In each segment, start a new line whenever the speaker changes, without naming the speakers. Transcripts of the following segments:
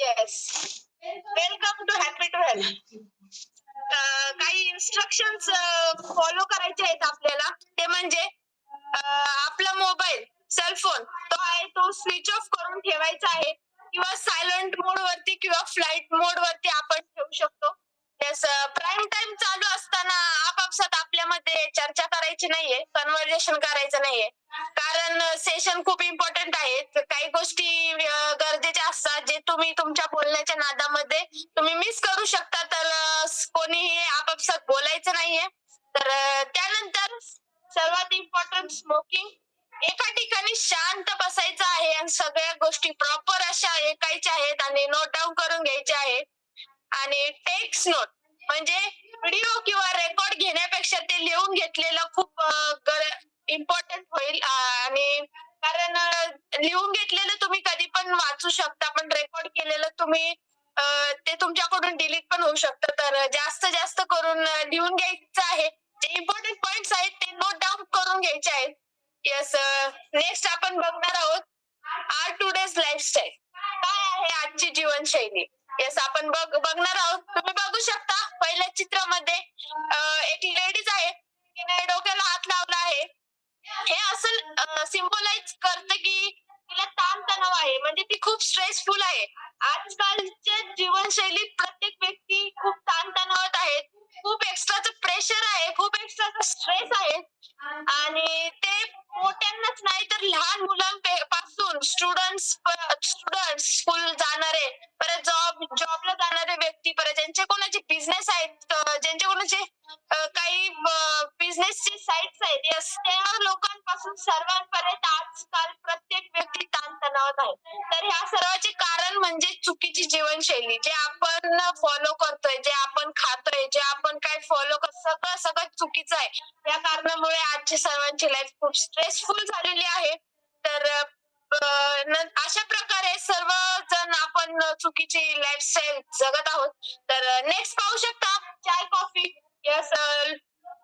Yes. Welcome to happy to health. काही instructions follow करायचे आहेत आपल्याला. ते म्हणजे आपला मोबाईल, सेलफोन तो आहे तो स्विच ऑफ करून ठेवायचा आहे किंवा सायलेंट मोड वरती किंवा फ्लाइट मोड वरती आपण ठेवू शकतो. येस, प्राईम टाइम चालू असताना आपापसात आपल्यामध्ये चर्चा करायची नाहीये, कन्व्हर्सेशन करायचं नाहीये. कारण सेशन खूप इम्पॉर्टंट आहे. तर काही गोष्टी गरजेच्या असतात जे तुम्ही तुमच्या बोलण्याच्या नादामध्ये तुम्ही मिस करू शकता. तर कोणीही आपापसात बोलायचं नाहीये. तर त्यानंतर सर्वात इम्पॉर्टंट स्मोकिंग. एका ठिकाणी शांत बसायचं आहे आणि सगळ्या गोष्टी प्रॉपर अशा ऐकायच्या आहेत आणि नोट डाऊन करून घ्यायच्या आहेत. आणि टेक्स्ट नोट म्हणजे व्हिडिओ किंवा रेकॉर्ड घेण्यापेक्षा ते लिहून घेतलेलं खूप इम्पॉर्टंट होईल. आणि कारण लिहून घेतलेलं तुम्ही कधी पण वाचू शकता, पण रेकॉर्ड केलेलं तुम्ही ते तुमच्याकडून डिलीट पण होऊ शकतं. तर जास्त करून लिहून घ्यायचं आहे. जे इम्पॉर्टंट पॉइंट्स आहेत ते नोट डाऊन करून घ्यायचे आहेत. येस. नेक्स्ट आपण बघणार आहोत आर टुडेज लाईफस्टाईल. काय आहे आजची जीवनशैली. येस, आपण बघणार आहोत. तुम्ही बघू शकता पहिल्या चित्रामध्ये एक लेडीज आहे, तिने डोक्याला हात लावला आहे. हे असं सिम्बलाइज करतं की तिला ताणतणाव आहे, म्हणजे ती खूप स्ट्रेसफुल आहे. आजकालच्या जीवनशैलीत प्रत्येक व्यक्ती खूप ताणतणावात आहेत. खूप एक्स्ट्राचं प्रेशर आहे, खूप एक्स्ट्राचा स्ट्रेस आहे. आणि ते मोठ्यांनाच नाही तर लहान मुलांपासून स्टुडंट्स स्टुडंट्स स्कूल जाणारे, परत जॉबला जाणारे व्यक्ती, परत ज्यांचे कोणाचे बिझनेस आहेत, ज्यांचे कोणाचे काही बिझनेसचे साइट्स आहेत, yes, त्या लोकांपासून सर्वांपर्यंत आजकाल प्रत्येक व्यक्ती ताणतणावात आहे. तर ह्या सर्वाचे कारण म्हणजे चुकीची जीवनशैली. जे आपण फॉलो करतोय, जे आपण खातोय, जे आपण काय फॉलो सगळं चुकीचं आहे. या कारणामुळे आजची सर्वांची लाईफ खूप स्ट्रेसफुल झालेली आहे. तर अशा प्रकारे सर्वजण आपण चुकीची लाईफस्टाईल जगत आहोत. तर नेक्स्ट पाहू शकता चाय कॉफी. यस,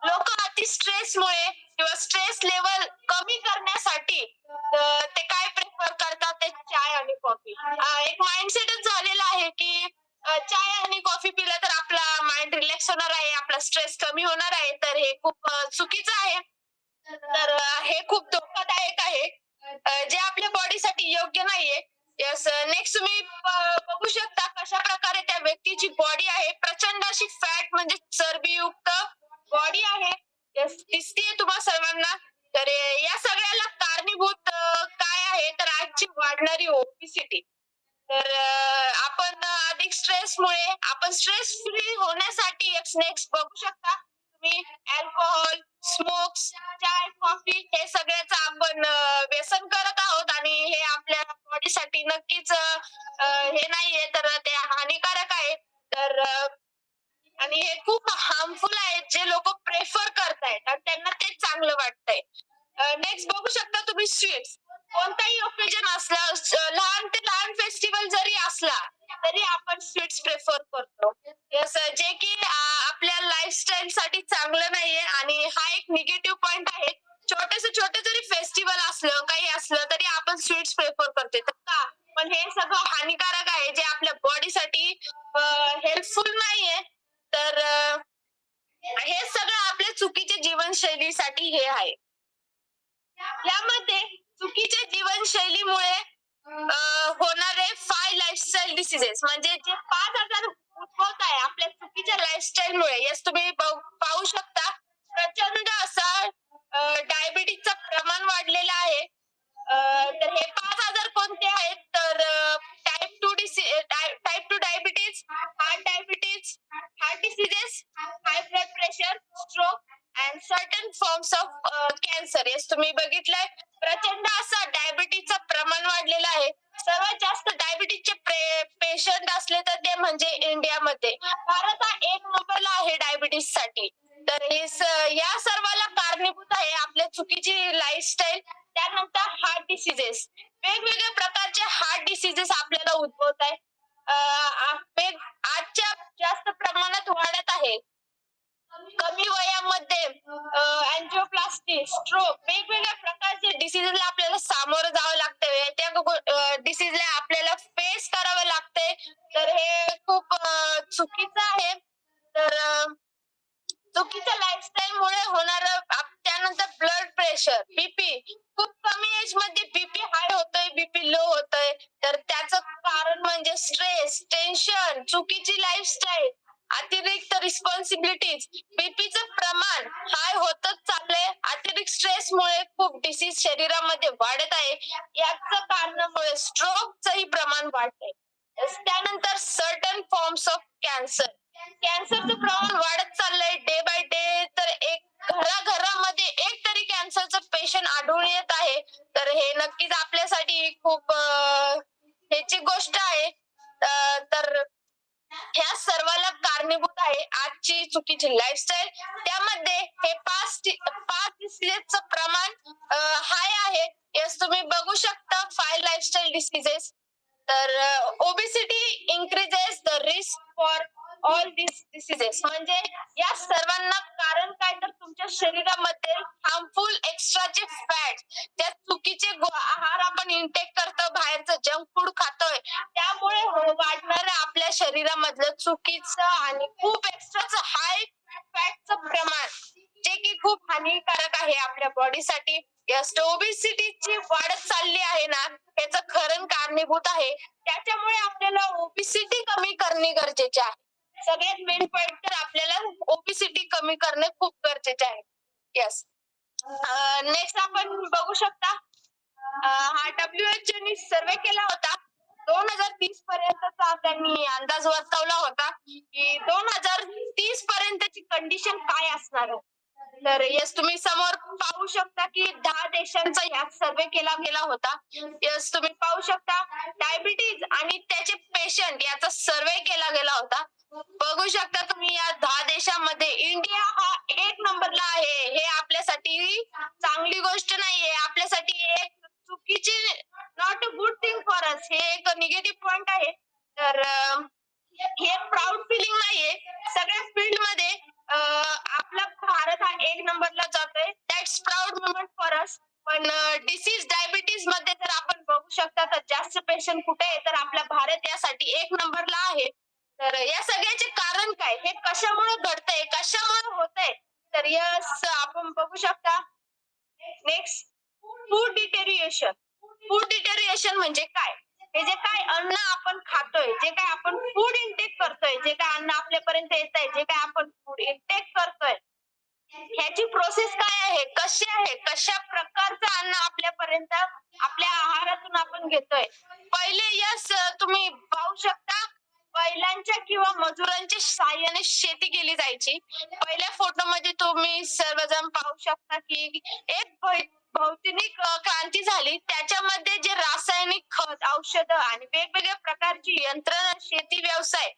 लोक अति स्ट्रेसमुळे किंवा स्ट्रेस लेवल कमी करण्यासाठी ते काय प्रेफर करतात, ते चाय आणि कॉफी. एक माइंडसेटच झालेला आहे की चाय आणि कॉफी पिलं तर आपला माइंड रिलॅक्स होणार आहे, आपला स्ट्रेस कमी होणार आहे. तर हे खूप चुकीचं आहे. तर हे खूप धोकादायक आहे, जे आपल्या बॉडीसाठी योग्य नाहीये. येस. नेक्स्ट तुम्ही बघू शकता कशा प्रकारे त्या व्यक्तीची बॉडी आहे. प्रचंड अशी फॅट म्हणजे चरबीयुक्त बॉडी आहे. येस, दिसतीये तुम्हा सर्वांना. तर या सगळ्याला कारणीभूत काय आहे, तर आजची वाढणारी ओबेसिटी. तर आपण अधिक स्ट्रेसमुळे आपण स्ट्रेस फ्री होण्यासाठी नेक्स्ट बघू शकता तुम्ही अल्कोहोल, स्मोक्स, चाय, कॉफी हे सगळ्याचं आपण व्यसन करत आहोत आणि हे आपल्या बॉडीसाठी नक्कीच हे नाहीये, तर ते हानिकारक आहे. तर आणि हे खूप हार्मफुल आहेत. जे लोक प्रेफर करतायत आणि त्यांना तेच चांगलं वाटतंय. नेक्स्ट बघू शकता तुम्ही स्वीट्स. कोणताही ओकेजन असला, लहान ते लहान फेस्टिवल जरी असला तरी आपण स्वीट्स प्रेफर करतो. येस, जे की आपल्या लाईफस्टाईल साठी चांगलं नाहीये आणि हा एक निगेटिव्ह पॉइंट आहे. छोटे जरी फेस्टिवल असलं, काही असलं तरी आपण स्वीट्स प्रेफर करतोय. तर का? पण हे सगळं हानिकारक आहे, जे आपल्या बॉडीसाठी हेल्पफुल नाहीये. तर हे सगळं आपल्या चुकीच्या जीवनशैलीसाठी हे आहे. यामध्ये चुकीच्या जीवनशैलीमुळे होणारे 5 लाईफस्टाईल डिसीजेस म्हणजे जे 5 आजार उद्भवत आहे आपल्या चुकीच्या लाईफस्टाईलमुळे. येस, तुम्ही पाहू शकता प्रचंड असा डायबिटीजचं प्रमाण वाढलेलं आहे. तर हे 5 आजार कोणते आहेत, तर type 2 diabetes, heart diseases, high blood pressure, stroke and certain forms of cancer. Yes, तुम्ही बघितलंय प्रचंड असं डायबिटीजचं प्रमाण वाढलेलं आहे. सर्वात जास्त डायबिटीजचे पेशंट असले तर ते म्हणजे इंडियामध्ये. भारत हा 1 नंबरला आहे डायबिटीज साठी. तर या सर्वाला कारणीभूत आहे आपल्या चुकीची लाईफस्टाईल. त्यानंतर हार्ट डिसीजेस. वेगवेगळ्या प्रकारचे हार्ट डिसीजेस आपल्याला उद्भवत आहे. आजच्या जास्त प्रमाणात वाढत आहे. कमी वयामध्ये अँजिओप्लास्टी, स्ट्रोक, वेगवेगळ्या प्रकारचे डिसीजला आपल्याला सामोरं जावं लागतंय. त्या डिसीजला आपल्याला फेस करावं लागतंय. शरीरामध्ये वाढत आहे, याच कारणामुळे स्ट्रोकचंही प्रमाण वाढतंय. त्यानंतर सर्टन फॉर्म्स ऑफ कॅन्सर, कॅन्सरचं प्रमाण वाढत चाललंय डे बाय डे. तर एक घराघरामध्ये एक तरी कॅन्सरचं पेशंट आढळून येत आहे. तर हे नक्कीच आपल्यासाठी खूप ह्याची गोष्ट आहे. तर ह्या सर्वाला कारणीभूत आहे आजची चुकीची लाईफस्टाईल. त्यामध्ये हे पाच डिसीजेसचं प्रमाण हाय आहे. यस, तुम्ही बघू शकता 5 लाईफस्टाईल डिसीजेस. तर obesity increases the risk for all this diseases. म्हणजे या सर्वांना कारण काय, तर तुमच्या शरीरामध्ये हार्मफुल एक्स्ट्राचे फॅट, त्या चुकीचे आहार आपण इनटेक करतो, बाहेरचं जंक फूड खातोय, त्यामुळे वाढणारं आपल्या शरीरामधलं चुकीचं आणि खूप एक्स्ट्राचं हाय फॅटचं प्रमाण, जे की खूप हानिकारक आहे आपल्या बॉडीसाठी. यस, ओबेसिटीची वाढत चालली आहे ना, याचं खरं कारणीभूत आहे. त्याच्यामुळे आपल्याला ओबेसिटी कमी करणे गरजेचे आहे. सगळ्यात मेन पॉइंट तर आपल्याला ओबेसिटी कमी करणे खूप गरजेचे आहे. यस. नेक्स्ट आपण बघू शकता, हा WHO ने सर्वे केला होता. 2030 पर्यंतचा त्यांनी अंदाज वर्तवला होता की 2030 पर्यंतची कंडिशन काय असणार आहे. तर यस, तुम्ही समोर पाहू शकता की 10 देशांचा यात सर्वे केला गेला होता. यस, तुम्ही पाहू शकता डायबिटीज आणि त्याचे पेशंट याचा सर्वे केला गेला होता. बघू शकता तुम्ही या 10 देशामध्ये इंडिया हा 1 नंबरला आहे. हे आपल्यासाठी चांगली गोष्ट नाहीये, आपल्यासाठी एक चुकीची, not a good thing for us, हे एक निगेटिव्ह पॉइंट आहे. तर हे प्राऊड फिलिंग नाहीये. सगळ्या फील्ड मध्ये आपला भारत हा 1 नंबरला जातोय. That's proud moment for us. पण डिसीज डायबिटीज मध्ये जर आपण बघू शकता तर जास्त पेशंट कुठे आहे, तर आपला भारत यासाठी 1 नंबरला आहे. तर या सगळ्याचे कारण काय, हे कशामुळे घडतंय, कशामुळे होतंय, तर यस आपण बघू शकता. Next, food deterioration. Food deterioration म्हणजे काय, हे जे काय अन्न आपण खातोय, जे काय आपण फूड इनटेक करतोय, जे काय अन्न आपल्यापर्यंत येत आहे, जे काय आपण फूड इनटेक करतोय, ह्याची प्रोसेस काय आहे, कशी आहे, कशा प्रकारचं अन्न आपल्यापर्यंत आपल्या आहारातून आपण घेतोय. पहिले यस, तुम्ही पाहू शकता बैलांच्या किंवा मजुरांच्या साहाय्याने शेती केली जायची. पहिल्या फोटोमध्ये तुम्ही सर्वजण पाहू शकता की एक भौतिक क्रांती झाली. त्याच्यामध्ये जे रासायनिक खत, औषधं आणि वेगवेगळ्या प्रकारची यंत्रणा शेती व्यवसाय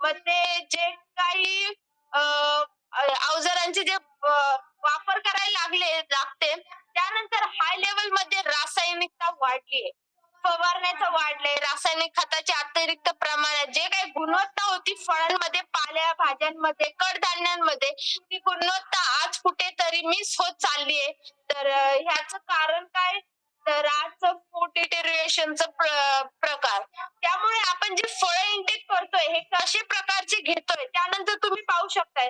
मध्ये जे काही अवजारांचे जे वापर करायला लागते, त्यानंतर हाय लेवल मध्ये रासायनिकता वाढली, फवारण्याचं वाढलंय, रासायनिक खताचे अतिरिक्त प्रमाणात जे काही गुणवत्ता होती फळांमध्ये, पाल्या भाज्यांमध्ये, कडधान्यांमध्ये, ती गुणवत्ता आज कुठेतरी मिस होत चालली आहे. तर ह्याचं कारण काय, तर आजचं फूड डिटेरिएशनचं प्रकार. त्यामुळे आपण जे फळ इनटेक करतोय हे कशा प्रकारचे घेतोय, त्यानंतर तुम्ही पाहू शकताय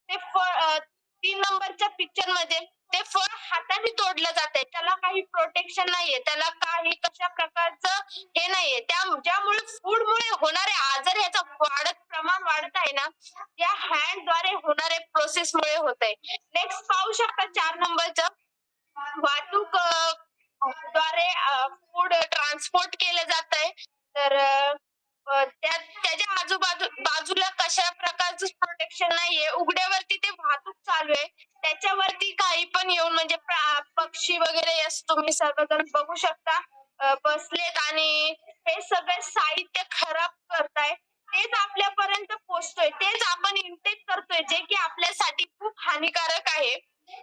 ते फळ 3 नंबरच्या पिक्चर मध्ये ते फळ हाताने तोडलं जातंय, त्याला काही प्रोटेक्शन नाहीये, त्याला काही कशा प्रकारचं हे नाहीये. ज्यामुळे फूडमुळे होणारे आजार ह्याचं प्रमाण वाढत आहे ना, या हँडद्वारे होणाऱ्या प्रोसेसमुळे होत आहे. नेक्स्ट पाहू शकता 4 नंबरचं, वाहतूक द्वारे फूड ट्रान्सपोर्ट केलं जात आहे. तर त्याच्या बाजूला कशा प्रकारचं प्रोटेक्शन नाहीये, उघड्यावरती ते वाहतूक चालू आहे, त्याच्यावरती काही पण येऊन म्हणजे पक्षी वगैरे तुम्ही सर्वजण बघू शकता बसलेत आणि हे सगळे साहित्य खराब करताय, तेच आपल्यापर्यंत पोहोचतोय, तेच आपण इनटेक करतोय, जे की आपल्यासाठी खूप हानिकारक आहे.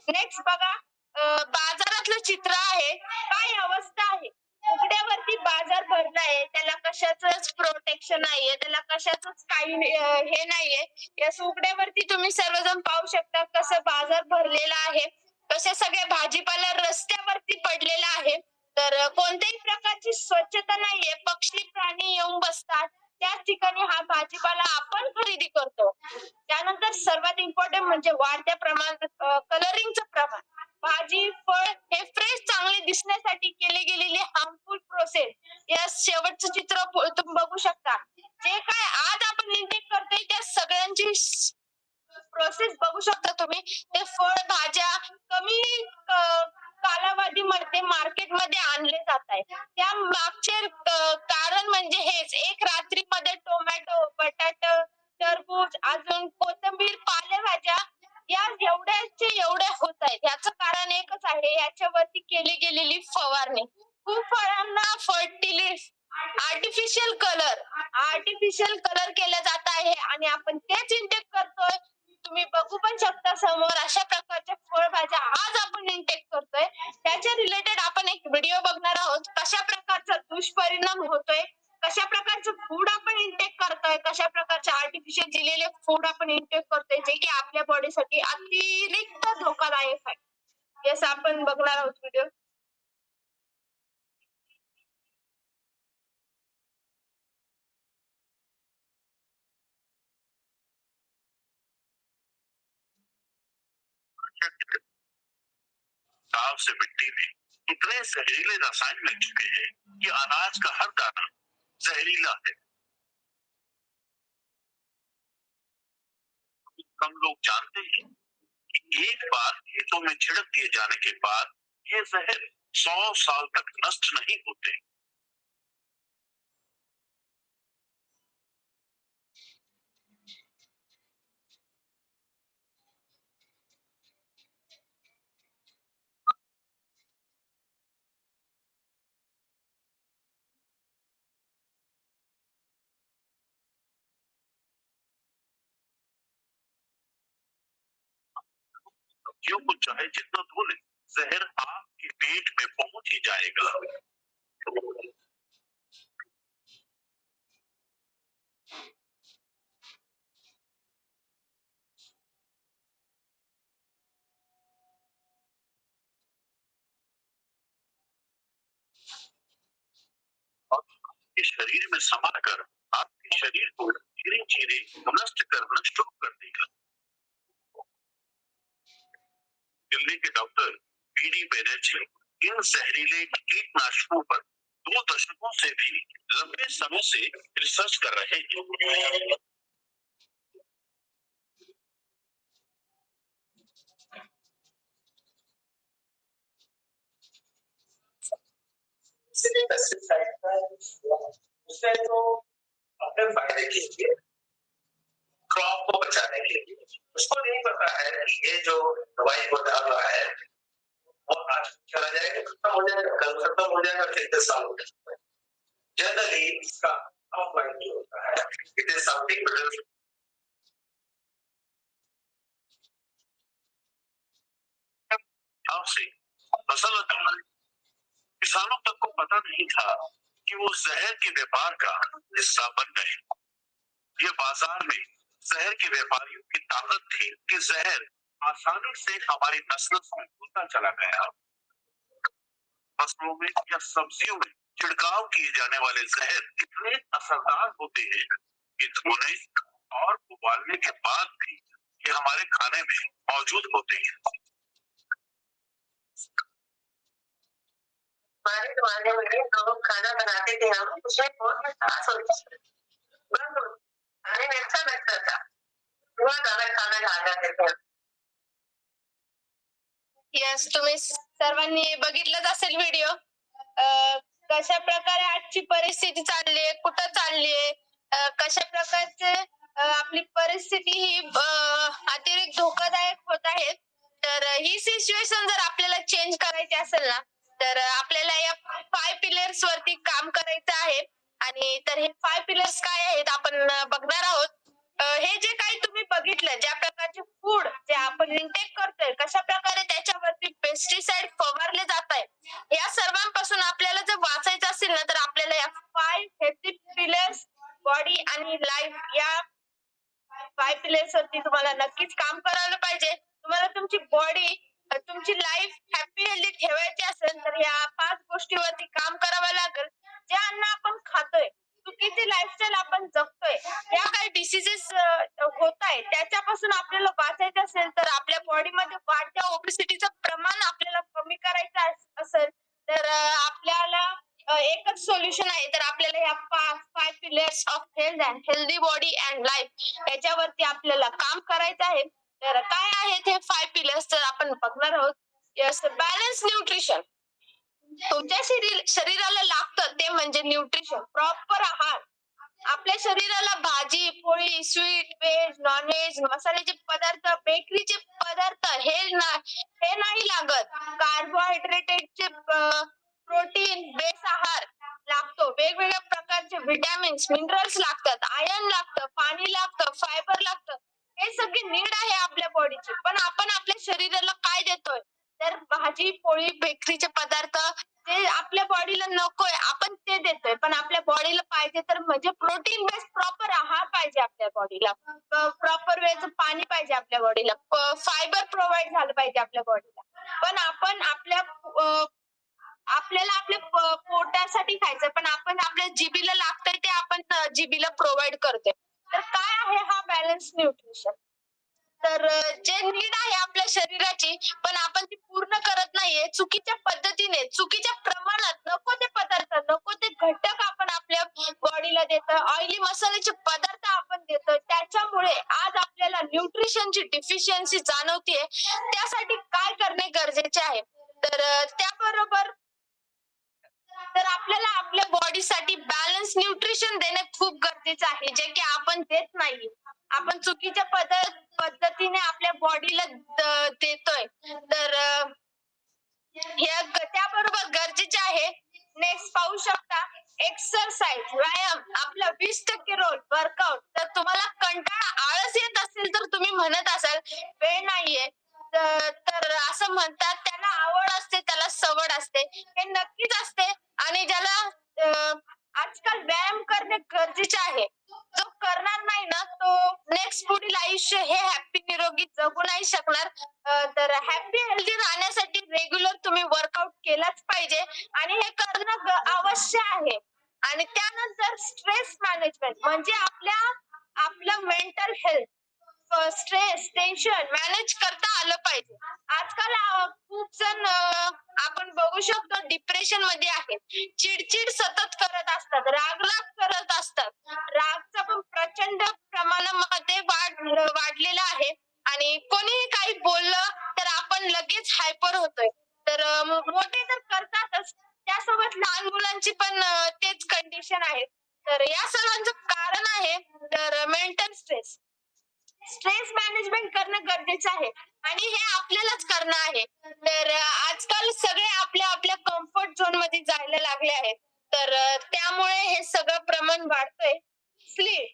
नेक्स्ट बघा, बाजारातलं चित्र आहे, काय अवस्था आहे. उघड्यावरती बाजार भरलाय, त्याला कशाचंच प्रोटेक्शन नाहीये, त्याला कशाचंच काही हे नाहीये. या उघड्यावरती तुम्ही सर्वजण पाहू शकता कसं बाजार भरलेला आहे, कशा सगळ्या भाजीपाला रस्त्यावरती पडलेला आहे. तर कोणत्याही प्रकारची स्वच्छता नाहीये, पक्षी प्राणी येऊन बसतात, त्याच ठिकाणी हा भाजीपाला आपण खरेदी करतो. त्यानंतर सर्वात इम्पॉर्टंट म्हणजे वाढत्या प्रमाणात कलरिंगचं प्रमाण. भाजी फळ हे फ्रेश चांगले दिसण्यासाठी केली गेलेली हार्मफुल प्रोसेस. या शेवटचं चित्र तुम्ही बघू शकता, जे काय आज आपण इंटेक करतोय त्या सगळ्यांची प्रोसेस बघू शकता तुम्ही. ते फळ भाज्या कमी कालावधीमध्ये मार्केटमध्ये आणले जात आहे. त्या मागचे कारण म्हणजे हेच, एक रात्रीमध्ये टोमॅटो, बटाटा, टरबूज, अजून कोथिंबीर, पालेभाज्या या एवढ्याचे एवढे होत आहेत. याचं कारण एकच आहे, याच्यावरती केली गेलेली फवारणी. खूप फळांना आर्टिफिशियल कलर केले जात आहे आणि आपण तेच इंटेक करतोय. तुम्ही बघू पण शकता समोर अशा प्रकारच्या फळभाज्या आज आपण इंटेक करतोय. त्याच्या रिलेटेड आपण एक व्हिडिओ बघणार आहोत. कशा प्रकारचा दुष्परिणाम होतोय, कशा प्रकारचं फूड आपण इंटेक करतोय, कशा प्रकारचे आर्टिफिशियल दिलेले फूड आपण इंटेक करतोय, जे की आपल्या बॉडीसाठी अतिरिक्त धोकादायक आहे. येस, आपण बघणार आहोत व्हिडिओ.
गांव से मिट्टी में इतने जहरीले रसायन मिल चुके हैं कि अनाज का हर दाना जहरीला है। हम लोग जानते हैं कि एक बार खेतों में छिड़क दिए जाने के बाद ये जहर 100 साल तक नष्ट नहीं होते। सब्जियों को चाहे जितना धो ले, जहर आपके पेट में पहुंच ही जाएगा। और आपके शरीर में समा कर आपके शरीर को धीरे धीरे नष्ट करना शुरू कर देगा। दिल्ली के डॉक्टर बीडी बैनर्जी इन जहरीले कीटनाशकों पर 2 दशकों से भी लंबे समय से रिसर्च कर रहे हैं। उससे तो अपने फायदे के लिए, क्रॉप को बचाने के लिए, उसको नहीं पता है कि ये जो दवाई को डाल रहा है वो आज चला जाएगा, खत्म हो जाएगा, कल खत्म हो जाएगा, फिर 10 साल हो जाएगा। जनरली इसका ऑफलाइन जो होता है, इट इज समथिंग से फसल करना है। किसानों तक को पता नहीं था कि वो जहर के व्यापार का हिस्सा बन गए। ये बाजार में जहर के व्यापारियों की ताकत थी कि जहर आसानी से हमारी नस्ल में घुलता चला गया। फसलों में या सब्जियों में छिड़काव किए जाने वाले जहर इतने असरदार होते हैं कि धोने और उबालने के बाद भी ये हमारे खाने में मौजूद होते हैं। हमारे जमाने में लोग खाना बनाते थे, हम उसमें बहुत मिठास होती थी, खाने में अच्छा लगता था, बहुत ज्यादा खाना खा जाते थे।
येस, तुम्ही सर्वांनी बघितलंच असेल व्हिडिओ. कशा प्रकारे आजची परिस्थिती चालली आहे, कुठं चालली आहे, कशा प्रकारचे आपली परिस्थिती ही अतिरिक्त धोकादायक होत आहे. तर ही सिच्युएशन जर आपल्याला चेंज करायची असेल ना, तर आपल्याला या 5 पिलर्स वरती काम करायचं आहे. आणि तर हे 5 पिलर्स काय आहेत आपण बघणार आहोत. हे जे काही तुम्ही बघितलं, ज्या प्रकारचे फूड जे आपण इंटेक करतोय, कशा प्रकारे त्याच्यावरती पेस्टिसाइड फवारले जात आहे, या सर्वांपासून आपल्याला जर वाचायचं असेल ना, तर आपल्याला या 5 हेल्थी पिलर्स, बॉडी आणि लाईफ या 5 पिलर्स वरती तुम्हाला नक्कीच काम करायला पाहिजे. तुम्हाला तुमची बॉडी, तुमची लाईफ हॅपी हेल्दी ठेवायची असेल तर या 5 गोष्टीवरती काम करावं लागेल. जे अन्न आपण खातोय, चुकीची लाईफस्टाईल आपण जगतोय, या काही डिसीजेस होत आहे, त्याच्यापासून आपल्याला वाचायचं असेल तर आपल्या बॉडीमध्ये वाढत्या ओबेसिटीचं प्रमाण आपल्याला कमी करायचं असेल तर आपल्याला एकच सोल्युशन आहे. तर आपल्याला ह्या 5 pillars of health and healthy body and life याच्यावरती आपल्याला काम करायचं आहे. तर काय आहेत हे 5 पिलर्स तर आपण बघणार आहोत. येस, बॅलन्स न्यूट्रिशन तुमच्या शरीराला लागतं ते म्हणजे न्यूट्रिशन, प्रॉपर आहार. आपल्या शरीराला भाजी, पोळी, स्वीट, व्हेज, नॉन-व्हेज, मसाल्याचे पदार्थ, बेकरीचे पदार्थ हे नाही लागत. कार्बोहायड्रेटेडचे प्रोटीन बेस आहार लागतो. वेगवेगळ्या प्रकारचे व्हिटॅमिन्स, मिनरल्स लागतात, आयर्न लागतं, पाणी लागतं, फायबर लागतं. हे सगळी नीड आहे आपल्या बॉडीची. पण आपण आपल्या शरीराला काय देतोय? तर भाजी, पोळी, बेकरीचे पदार्थ जे आपल्या बॉडीला नकोय आपण ते देतोय. पण आपल्या बॉडीला पाहिजे तर म्हणजे प्रोटीन बेस्ड प्रॉपर आहार पाहिजे आपल्या बॉडीला. प्रॉपर वेळेचं पाणी पाहिजे आपल्या बॉडीला. फायबर प्रोव्हाईड झालं पाहिजे आपल्या बॉडीला. पण आपण आपल्याला आपल्या पोटासाठी खायचं पण आपण आपल्या जिभेला लागतंय ते आपण जिभेला प्रोव्हाईड करतोय. तर काय आहे हा बॅलन्स न्यूट्रिशन? तर जे नीड आहे आपल्या शरीराची पण आपण ती पूर्ण करत नाहीये चुकीच्या पद्धतीने, चुकीच्या प्रमाणात नको ते पदार्थ, नको ते घटक आपण आपल्या बॉडीला देतोय. ऑइली मसाल्याचे पदार्थ आपण देतोय. त्याच्यामुळे आज आपल्याला न्यूट्रिशनची डिफिशियन्सी जाणवतीये. त्यासाठी काय करणे गरजेचे आहे? तर त्याबरोबर तर आपल्याला आपल्या बॉडीसाठी बॅलन्स न्यूट्रिशन देणे खूप गरजेचं आहे, जे की आपण देत नाही. आपण चुकीच्या पद्धतीने आपल्या बॉडीला देतोय. तर त्याबरोबर गरजेचे आहे. नेक्स्ट पाहू शकता एक्सरसाइज, व्यायाम आपला 20% रोल वर्कआउट. तर तुम्हाला कंटाळा, आळस येत असेल तर तुम्ही म्हणत असाल वेळ नाहीये. तर असं म्हणतात त्याला आवड असते, त्याला सवड असते. हे नक्कीच असते आणि ज्याला अ, आजकाल व्यायाम करणे गरजेचे आहे. जो करणार नाही ना तो नेक्स्ट पुढील आयुष्य हे हॅपी निरोगी जगू नाही शकणार. तर हॅपी हेल्दी राहण्यासाठी रेग्युलर तुम्ही वर्कआउट केलाच पाहिजे आणि हे करणं अवश्य आहे. आणि त्यानंतर स्ट्रेस मॅनेजमेंट म्हणजे आपलं mental health, stress, tension manage करता आलं पाहिजे. आजकाल खूप जण आपण बघू शकतो डिप्रेशन मध्ये आहेत. चिडचिड सतत करत असतात, राग-राग करत असतात. रागचा पण प्रचंड प्रमाणामध्ये वाढलेला आहे आणि कोणीही काही बोललं तर आपण लगेच हायपर होतोय. तर मोठे तर करतातच, त्यासोबत लहान मुलांची पण तेच कंडिशन आहे. तर या सर्वांचं कारण आहे तर मेंटल स्ट्रेस. स्ट्रेस मॅनेजमेंट करणं गरजेचं आहे आणि हे आपल्यालाच करणं आहे. तर आजकाल सगळे आपल्या आपल्या कम्फर्ट झोन मध्ये जायला लागले आहेत. तर त्यामुळे हे सगळं प्रमाण वाढतंय. स्लीप,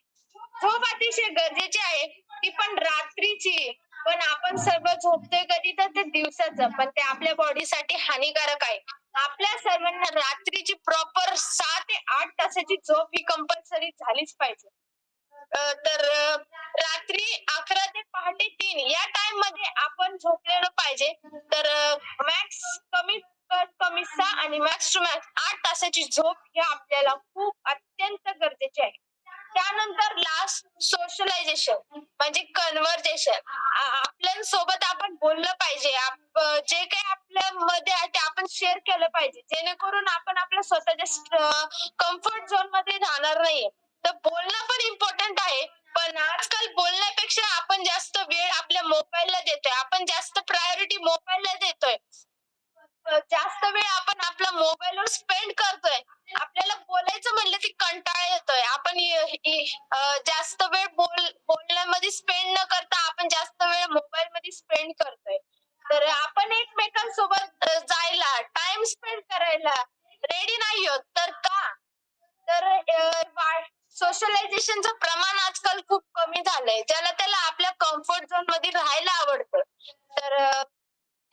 झोप अतिशय गरजेची आहे. ती पण रात्रीची. पण आपण सर्व झोपतोय कधी तर ते दिवसाचं. पण ते आपल्या बॉडीसाठी हानिकारक आहे. आपल्या सर्वांना रात्रीची प्रॉपर 6 ते 8 तासाची झोप ही कंपल्सरी झालीच पाहिजे. तर रात्री 11 ते पहाटे 3 या टाइम मध्ये आपण झोपलेलं पाहिजे. तर मॅक्स कमी 6 आणि मॅक्स टू मॅक्स 8 तासाची झोप ही आपल्याला खूप अत्यंत गरजेची आहे. त्यानंतर लास्ट सोशलायझेशन म्हणजे कन्व्हर्जेशन. आपल्यासोबत आपण बोललं पाहिजे. जे काही आपल्यामध्ये आहे ते आपण शेअर केलं पाहिजे. जेणेकरून आपण आपल्या स्वतःच्या कम्फर्ट झोन मध्ये राहणार नाहीये. तर बोलणं पण इम्पॉर्टंट आहे. पण आजकाल बोलण्यापेक्षा आपण जास्त वेळ आपल्या मोबाईलला देतोय. आपण जास्त प्रायोरिटी मोबाईलला देतोय. जास्त वेळ आपण आपला मोबाईलवर स्पेंड करतोय. आपल्याला बोलायचं म्हणलं की कंटाळा येतोय. आपण जास्त वेळ बोलण्यामध्ये स्पेंड न करता आपण जास्त वेळ मोबाईलमध्ये स्पेंड करतोय. तर आपण एकमेकांसोबत जायला, टाइम स्पेंड करायला रेडी नाही आहोत. तर का? तर सोशलायझेशनचं प्रमाण आजकाल खूप कमी झालंय. ज्याला त्याला आपल्या कम्फर्ट झोन मध्ये राहायला आवडतं. तर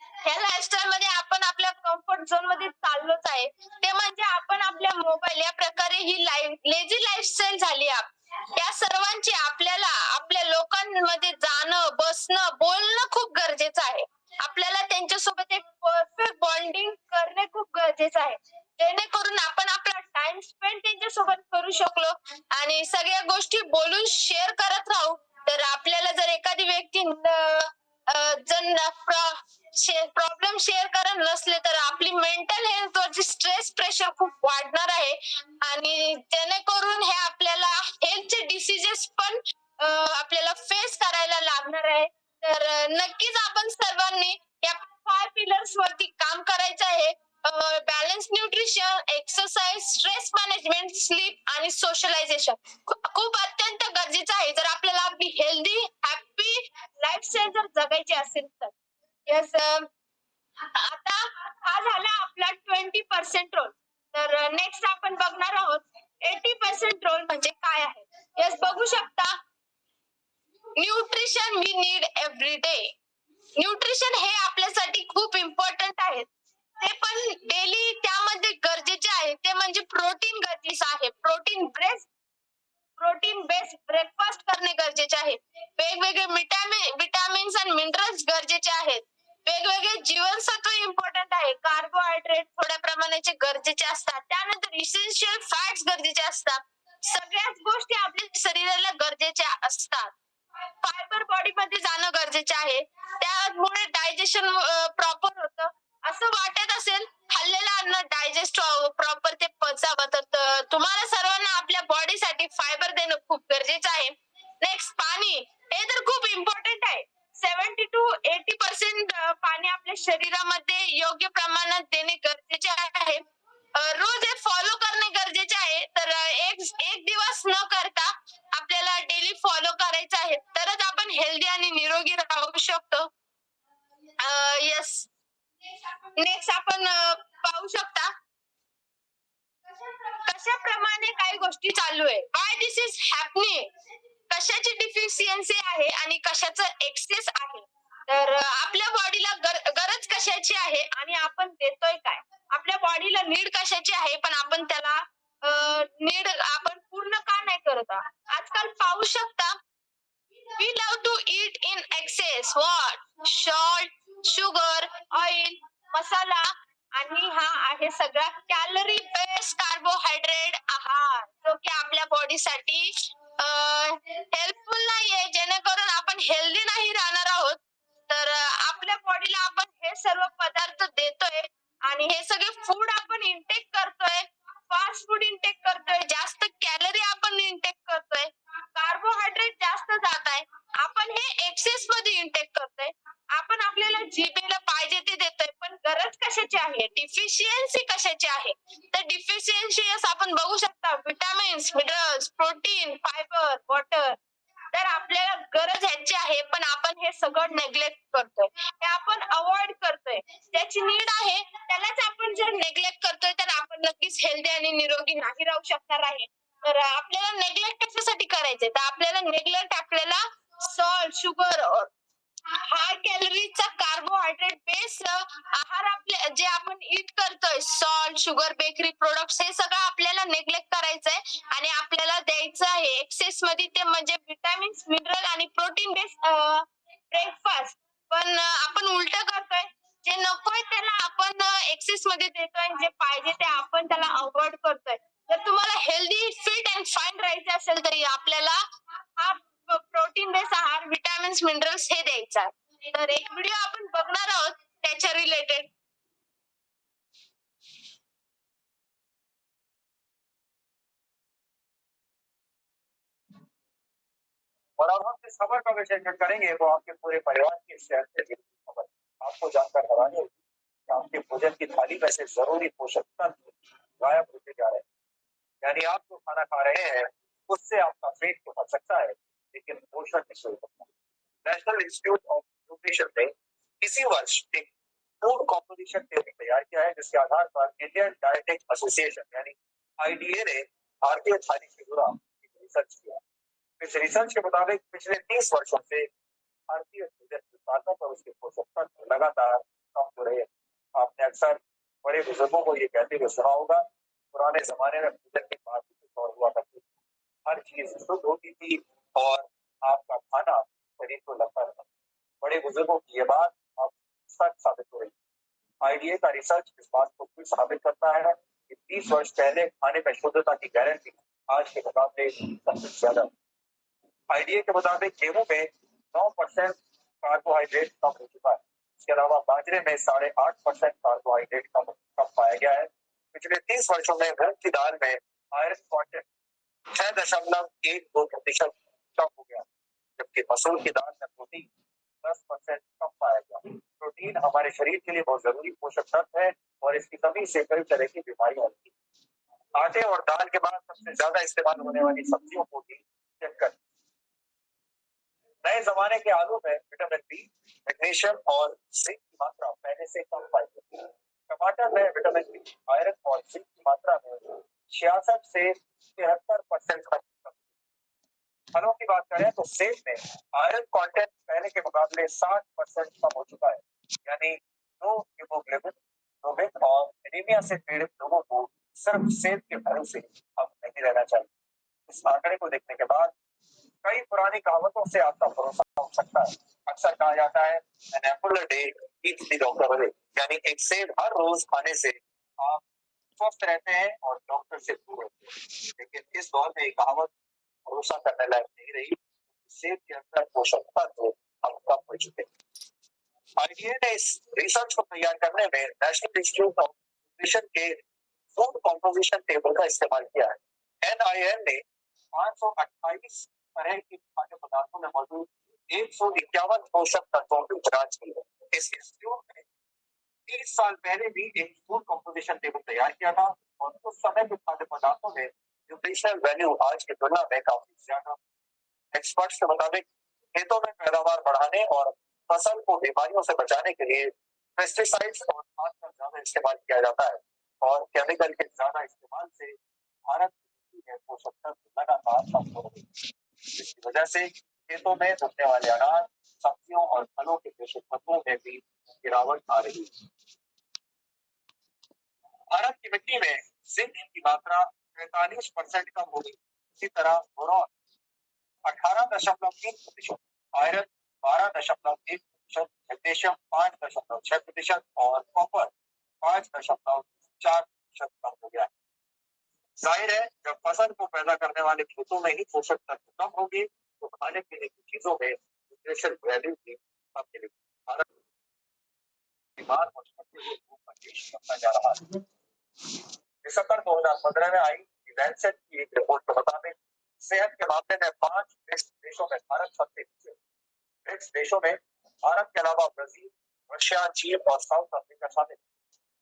ह्या लाईफस्टाईल मध्ये आपण आपल्या कम्फर्ट झोन मध्ये चाललोच आहे. ते म्हणजे आपण आपल्या मोबाईल या प्रकारे ही लेझी लाईफस्टाईल झाली आहे. या सर्वांची आपल्याला आपल्या लोकांमध्ये जाणं, बसणं, बोलणं खूप गरजेचं आहे. आपल्याला त्यांच्यासोबत एक परफेक्ट बॉन्डिंग करणे खूप गरजेचं आहे. जेणेकरून आपण आपला टाइम स्पेंड त्यांच्यासोबत करू शकलो आणि सगळ्या गोष्टी बोलून शेअर करत राहू. तर आपल्याला जर एखादी व्यक्ती जर प्रॉब्लेम शेअर करत नसले तर आपली मेंटल हेल्थवरची स्ट्रेस प्रेशर खूप वाढणार आहे आणि जेणेकरून हे आपल्याला हेल्थचे डिसीजेस पण आपल्याला फेस करायला लागणार आहे. तर नक्कीच आपण सर्वांनी या 5 पिलर्स वरती काम करायचं आहे. Balance nutrition, exercise, stress management, sleep आणि सोशलायझेशन खूप अत्यंत गरजेचं आहे जर आपल्याला आपली हेल्दी हॅपी लाईफस्टाईल जर जगायची असेल तर. येस, आता हा झाला आपला 20% रोल. तर नेक्स्ट आपण बघणार आहोत 80% रोल म्हणजे काय आहे. येस, बघू शकता nutrition we need every day. Nutrition हे आपल्यासाठी खूप इम्पॉर्टंट आहे. ते पण डेली त्यामध्ये गरजेचे आहे ते म्हणजे प्रोटीन गरजेचं आहे. प्रोटीन बेस्ड ब्रेकफास्ट करणे गरजेचे आहे. वेगवेगळे विटामिन्स आणि मिनरल्स गरजेचे आहेत. वेगवेगळे जीवनसत्व इम्पॉर्टंट आहे. कार्बोहायड्रेट थोड्या प्रमाणाचे गरजेचे असतात. त्यानंतर इसेन्शियल फॅट्स गरजेचे असतात. सगळ्याच गोष्टी आपल्या शरीराला गरजेच्या असतात. फायबर बॉडीमध्ये जाणं गरजेचे आहे. त्यामुळे डायजेशन प्रॉपर होतं. असं वाटत असेल खाल्लेलं अन्न डायजेस्ट व्हावं प्रॉपर ते पचावं तर तुम्हाला सर्वांना आपल्या बॉडीसाठी फायबर देणं खूप गरजेचं आहे. नेक्स्ट पाणी हे तर खूप इम्पॉर्टंट आहे. 70 to 80% पाणी आपल्या शरीरामध्ये योग्य प्रमाणात देणे गरजेचे आहे. रोज हे फॉलो करणे गरजेचे आहे. तर एक दिवस न करता आपल्याला डेली फॉलो करायचं आहे तरच आपण हेल्दी आणि निरोगी राहू शकतो. येस, नेक्स्ट आपण पाहू शकता कशाप्रमाणे काही गोष्टी चालू आहे. वाय दिस इज हॅपनिंग, कशाची डिफिशियन्सी आहे आणि कशाचं एक्सेस आहे. तर आपल्या बॉडीला गरज कशाची आहे आणि आपण देतोय काय. आपल्या बॉडीला नीड कशाची आहे पण आपण त्याला नीड आपण पूर्ण का नाही करत आहोत. आजकाल पाहू शकता we love to eat in excess what salt, sugar, oil, मसाला आणि हा आहे सगळा कॅलरी बेस्ड कार्बोहायड्रेट आहार जो की आपल्या बॉडीसाठी हेल्पफुल नाहीये जेणेकरून आपण हेल्दी नाही राहणार आहोत. तर आपल्या बॉडीला आपण हे सर्व पदार्थ देतोय आणि हे सगळे फूड आपण इंटेक करतोय. फास्ट फूड इंटेक करतोय. जास्त कॅलरी आपण इंटेक करतोय. कार्बोहायड्रेट जास्त जात आहे. आपण हे एक्सेस मध्ये इंटेक करतोय. आपण आपल्याला जिभेला पाहिजे ते देतोय पण गरज कशाची आहे, डिफिशियन्सी कशाची आहे. तर डिफिशियन्सी आपण बघू शकता vitamins, minerals, protein, fibre, water. तर आपल्याला गरज ह्याची आहे पण आपण हे सगळं नेग्लेक्ट करतोय. हे आपण अवॉइड करतोय. ज्याची नीड आहे त्यालाच आपण जर नेग्लेक्ट करतोय तर आपण नक्कीच हेल्दी आणि निरोगी नाही राहू शकणार आहे. तर आपल्याला नेग्लेक्ट कशासाठी करायचंय तर आपल्याला नेग्लेक्ट आपल्याला सॉल्ट, शुगर, हाय कॅलरीचा कार्बोहायड्रेट बेस आहार आपले जे आपण ईट करतोय सॉल्ट, शुगर, बेकरी प्रोडक्ट्स हे सगळं आपल्याला नेग्लेक्ट करायचंय आणि आपल्याला द्यायचं आहे एक्सेस मध्ये ते म्हणजे विटामिन्स, मिनरल आणि प्रोटीन बेस ब्रेकफास्ट. पण आपण उलट करतोय. जे नकोय त्याला आपण एक्सेस मध्ये देतोय आणि जे पाहिजे ते आपण त्याला अवॉइड करतोय. जर तुम्हाला हेल्दी फिट अँड फाईन राहायचं असेल तरी आपल्याला हा प्रोटीन बेस आहार, विटामिन्स, मिनरल्स हे द्यायचं आहे. तर एक व्हिडिओ आपण बघणार आहोत त्याच्या रिलेटेड.
और अब हम जिस खबर का विश्लेषण करेंगे वो आपके पूरे परिवार की सेहत से जुड़ी खबर। आपको जानकर हैरानी होगी कि आपके भोजन की थाली में से जरूरी पोषक तत्व गायब होते जा रहे हैं। यानी आप जो खाना खा रहे हैं उससे आपका पेट तो भर सकता है लेकिन पोषण नहीं हो सकता। नेशनल इंस्टीट्यूट ऑफ न्यूट्रिशन ने इसी वर्ष एक फूड कॉम्पोजिशन टेबल तैयार किया है जिसके आधार पर इंडियन डायटेटिक एसोसिएशन यानी आईडीए ने भारतीय थाली से जुड़ा एक रिसर्च किया। इस रिसर्च के मुताबिक पिछले 30 वर्षों से भारतीय भोजन की ताकत और उसके पोषक तत्व लगातार कम हो रहे हैं। आपने अक्सर बड़े बुजुर्गों को ये कहते हुए सुना होगा पुराने जमाने में भोजन की बात कुछ और हुआ करती थी। हर चीज शुद्ध होती थी और आपका खाना शरीर को लगता था। बड़े बुजुर्गों की ये बात अब सच साबित हो रही है। आईडीए का रिसर्च इस बात को फिर साबित करता है कि 30 वर्ष पहले खाने में शुद्धता की गारंटी आज के मुकाबले सबसे ज्यादा। आईडीए के मुताबिक गेहूं में 9% कार्बोहाइड्रेट कम हो चुका है। इसके अलावा बाजरे में 8.5% कार्बोहाइड्रेट कम पाया गया है। पिछले 30 वर्षों में मूंग की दाल में आयरन कॉन्टेंट 6.12% कम हो गया जबकि मसूर की दाल में प्रोटीन 10% कम पाया गया। प्रोटीन हमारे शरीर के लिए बहुत जरूरी पोषक तत्व है और इसकी कमी से कई तरह की बीमारियां होती हैं। आटे और दाल के बाद सबसे ज्यादा इस्तेमाल होने वाली सब्जियों को भी चेक कर। नए जमाने के आलू में विटामिन बी, मैग्नीशियम और जिंक की मात्रा पहले से कम पाई जाती है। टमाटर में विटामिन बी, आयरन और जिंक की मात्रा में 66 से 73% तक। फलों की बात करें तो सेब में आयरन कंटेंट पहले के मुकाबले 60% कम हो चुका है। यानी लो हीमोग्लोबिन, लोबिन और एनीमिया से पीड़ित लोगों को सिर्फ सेब के भरोसे अब नहीं रहना चाहिए। इस आंकड़े को देखने के बाद कई पुरानी कहावतों से आपका भरोसा उठ सकता है। अक्सर कहा जाता है an apple a day keeps the doctor away, यानी एक सेब हर रोज खाने से आप स्वस्थ रहते हैं और डॉक्टर से दूर रहते हैं। लेकिन इस दौर में ये कहावत भरोसा करने लायक नहीं रही। सेब के अंदर पोषक तत्व अब कम हो चुके हैं। आईडीए ने इस रिसर्च को तैयार करने में national institute of nutrition K food composition table का इस्तेमाल किया है। एनआईएन ने 528 तरह के खाद्य पदार्थों में मौजूद 151 पोषक तत्वों की जांच की है। इस इंस्टीट्यूट ने 30 साल पहले भी एक फूड कॉम्पोजिशन टेबल तैयार किया था और उस समय के खाद्य पदार्थों में न्यूट्रिशनल वैल्यू आज की तुलना में काफी ज्यादा। एक्सपर्ट्स के मुताबिक खेतों में पैदावार बढ़ाने और फसल को बीमारियों से बचाने के लिए पेस्टिसाइड्स और खाद का ज्यादा इस्तेमाल किया जाता है और केमिकल के ज्यादा इस्तेमाल से भारत की मिट्टी में पोषक तत्व लगातार कम हो रही है। जिसकी वजह से खेतों में उगने वाले अनाज, सब्जियों और फलों के पोषक तत्वों में भी गिरावट आ रही है। भारत की मिट्टी में जिंक की मात्रा 43% कम हो गई। इसी तरह बोरॉन 18.3%, आयरन 12.1%, मैग्नीशियम 5.6% और कॉपर 5.4% कम हो गया। जाहिर है जब फसल को पैदा करने वाले खेतों में ही पोषक तत्व कम होंगे तो खाने पीने की चीजों में न्यूट्रिशन वैल्यू भी कम मिलेगी। भारत बीमार और बढ़ते हुए भूख का देश बनता जा रहा है। दिसंबर 2015 में आई लैंसेट की एक रिपोर्ट के मुताबिक सेहत के मामले में 5 ब्रिक्स देशों में भारत सबसे नीचे। ब्रिक्स देशों में भारत के अलावा ब्राजील, रशिया, चीन और साउथ अफ्रीका शामिल।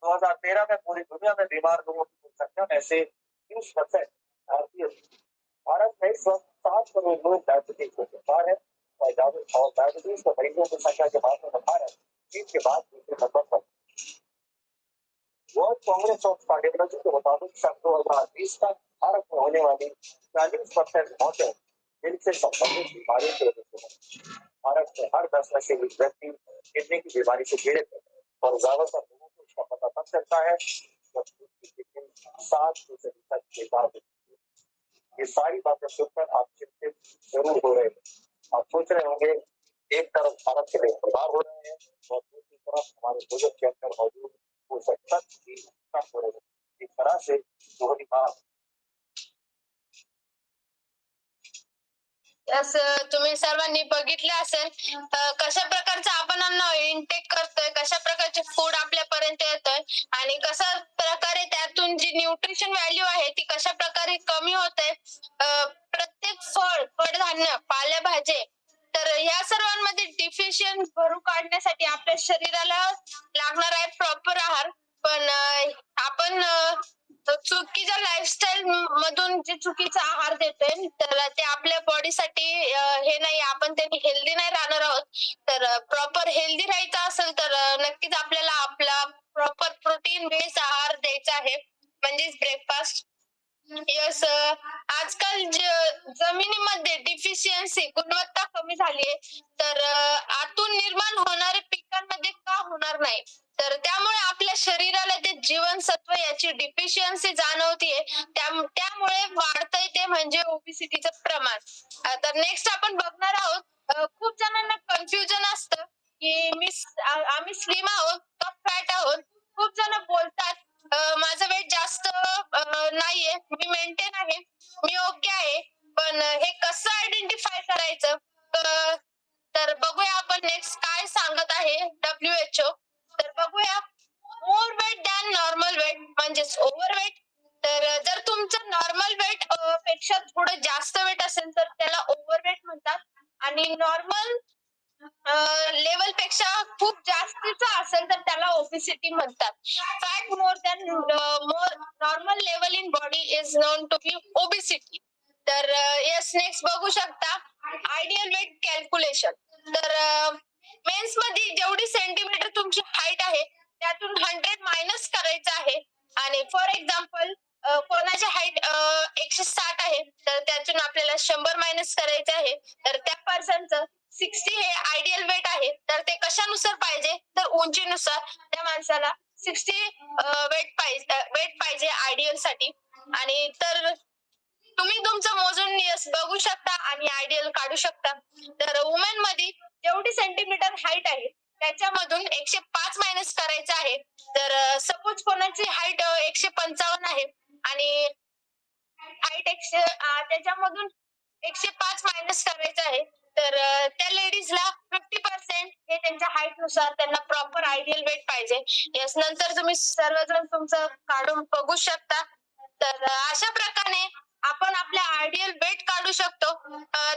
2013 में पूरी दुनिया में बीमार लोगों की कुल संख्या में से 30% भारतीय थे। भारत में इस वक्त 7 करोड़ लोग डायबिटीज से बीमार है और डायबिटीज के मरीजों की संख्या के मामले में भारत चीन के बाद दूसरे नंबर पर। वर्ल्ड कांग्रेस ऑफ कार्डियोलॉजी के मुताबिक सन 2020 तक भारत में होने वाली 40% मौतें दिल से संबंधित बीमारियों की वजह से है। भारत में हर 10 में से एक व्यक्ति किडनी की बीमारी से पीड़ित है और ज्यादातर लोगों को इसका पता तब चलता है जब उसकी किडनी 7% तक बेकार होती है। ये सारी बातें सुनकर आप चिंतित जरूर हो रहे हैं। आप सोच रहे होंगे एक तरफ भारत के लोग बीमार हो रहे हैं और दूसरी तरफ हमारे भोजन के अंदर मौजूद पोषक तत्व भी कम हो रहे हैं। एक तरह से दोहरी बात।
असं तुम्ही सर्वांनी बघितलं असेल कशा प्रकारचं आपण अन्न इनटेक करतोय, कशा प्रकारचे फूड आपल्यापर्यंत येतोय आणि कशा प्रकारे त्यातून जी न्यूट्रिशन व्हॅल्यू आहे ती कशा प्रकारे कमी होते. प्रत्येक फळ, कडधान्य, पालेभाज्या तर ह्या सर्वांमध्ये डिफिशियन्स भरून काढण्यासाठी आपल्या शरीराला लागणार आहे प्रॉपर आहार. पण आपण चुकीच्या लाईफस्टाईल मधून जे चुकीचा आहार देतोय तर ते आपल्या बॉडीसाठी हे नाही, आपण त्यांनी हेल्दी नाही राहणार आहोत. तर प्रॉपर हेल्दी राहायचं असेल तर नक्कीच आपल्याला आपला प्रॉपर प्रोटीन बेस्ड आहार द्यायचा आहे, म्हणजेच ब्रेकफास्ट. येस, आजकाल जमिनीमध्ये डिफिशियन्सी गुणवत्ता कमी झालीये तर आतून निर्माण होणारे पिकांमध्ये का होणार नाही. तर त्यामुळे आपल्या शरीराला ते जीवनसत्व याची डिफिशियन्सी जाणवतीये. त्यामुळे वाढतंय ते म्हणजे ओबेसिटीचं प्रमाण. तर नेक्स्ट आपण बघणार आहोत खूप जणांना कन्फ्युजन असतं की आम्ही स्लिम आहोत का फॅट आहोत. खूप जण बोलतात माझं वेट जास्त नाहीये, मी मेंटेन आहे, मी ओके आहे. पण हे कसं आयडेंटिफाय करायचं तर बघूया आपण नेक्स्ट काय सांगत आहे WHO. तर बघूया more weight than normal weight म्हणजेच ओव्हरवेट. तर जर तुमचं नॉर्मल वेट पेक्षा थोडं जास्त वेट असेल तर त्याला ओव्हरवेट म्हणतात आणि नॉर्मल लेवल पेक्षा खूप जास्तीचा असेल तर त्याला ओबेसिटी म्हणतात. Fat more than more normal level in body is known to be obesity. तर येस, नेक्स्ट बघू शकता आयडियल वेट कॅल्क्युलेशन. तर मेन्स मध्ये जेवढी सेंटीमीटर तुमची हाईट आहे त्यातून 100 मायनस करायचं आहे. आणि फॉर एक्झाम्पल कोणाची हाईट 160 आहे तर त्यातून आपल्याला 100 मायनस करायचं आहे. तर त्या पर्सनचं 60 हे आयडियल वेट आहे. तर ते कशानुसार पाहिजे तर उंचीनुसार त्या माणसाला 60 वेट पाहिजे आयडियल साठी. आणि तर तुम्ही तुमचं मोजून यस बघू शकता आणि आयडियल काढू शकता. तर वुमेन मध्ये जेवढी सेंटीमीटर हाईट आहे त्याच्यामधून 105 मायनस करायचं आहे. तर सपोज कोणाची हाईट 155 आहे आणि हाईट त्याच्यामधून 105 मायनस करायचं आहे. तर त्या लेडीजला 50% हे त्यांच्या हाईट नुसार त्यांना प्रॉपर आयडियल वेट पाहिजे. यस, नंतर तुम्ही सर्वजण तुमचं काढून बघू शकता. तर अशा प्रकारे आपण आपल्या आयडियल वेट काढू शकतो.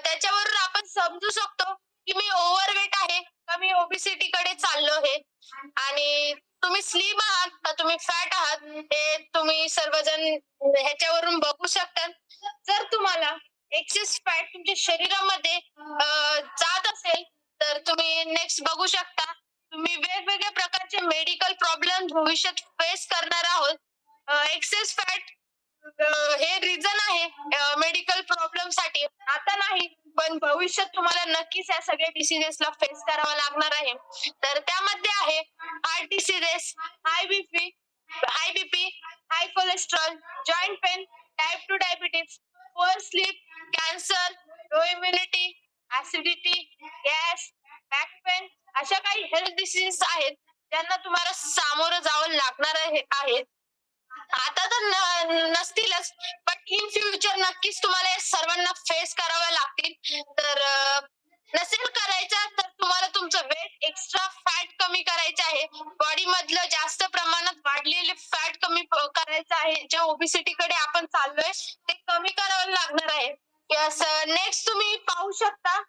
त्याच्यावरून आपण समजू शकतो की मी ओव्हरवेट आहे का मी ओबेसिटी कडे चाललो आहे. आणि तुम्ही स्लिम आहात का तुम्ही फॅट आहात हे तुम्ही सर्वजण ह्याच्यावरून बघू शकता. जर तुम्हाला एक्सेस फॅट तुमच्या शरीरामध्ये जात असेल तर तुम्ही नेक्स्ट बघू शकता तुम्ही वेगवेगळ्या प्रकारचे मेडिकल प्रॉब्लेम भविष्यात फेस करणार आहोत. एक्सेस फॅट हे रिझन आहे मेडिकल प्रॉब्लेम साठी. आता नाही पण भविष्यात तुम्हाला नक्कीच या सगळ्या डिसिजेसला फेस करावा लागणार आहे. तर त्यामध्ये आहे heart diseases, high BP, high cholesterol, joint pain, type 2 diabetes, poor sleep, cancer, low immunity, acidity, gas, back pain अशा काही हेल्थ डिसीज आहेत ज्यांना तुम्हाला सामोरं जावं लागणार आहे. आता तर नसतीलच पण इन फ्युचर नक्कीच तुम्हाला या सर्वांना फेस कराव्या लागतील. तर नसेल करायचं तर तुम्हाला तुमचं वेट एक्स्ट्रा फॅट कमी करायचं आहे. बॉडी मधलं जास्त प्रमाणात वाढलेले फॅट कमी करायचं आहे. जे ओबेसिटी कडे आपण चाललोय ते कमी करावं लागणार आहे. यस, नेक्स्ट तुम्ही पाहू शकता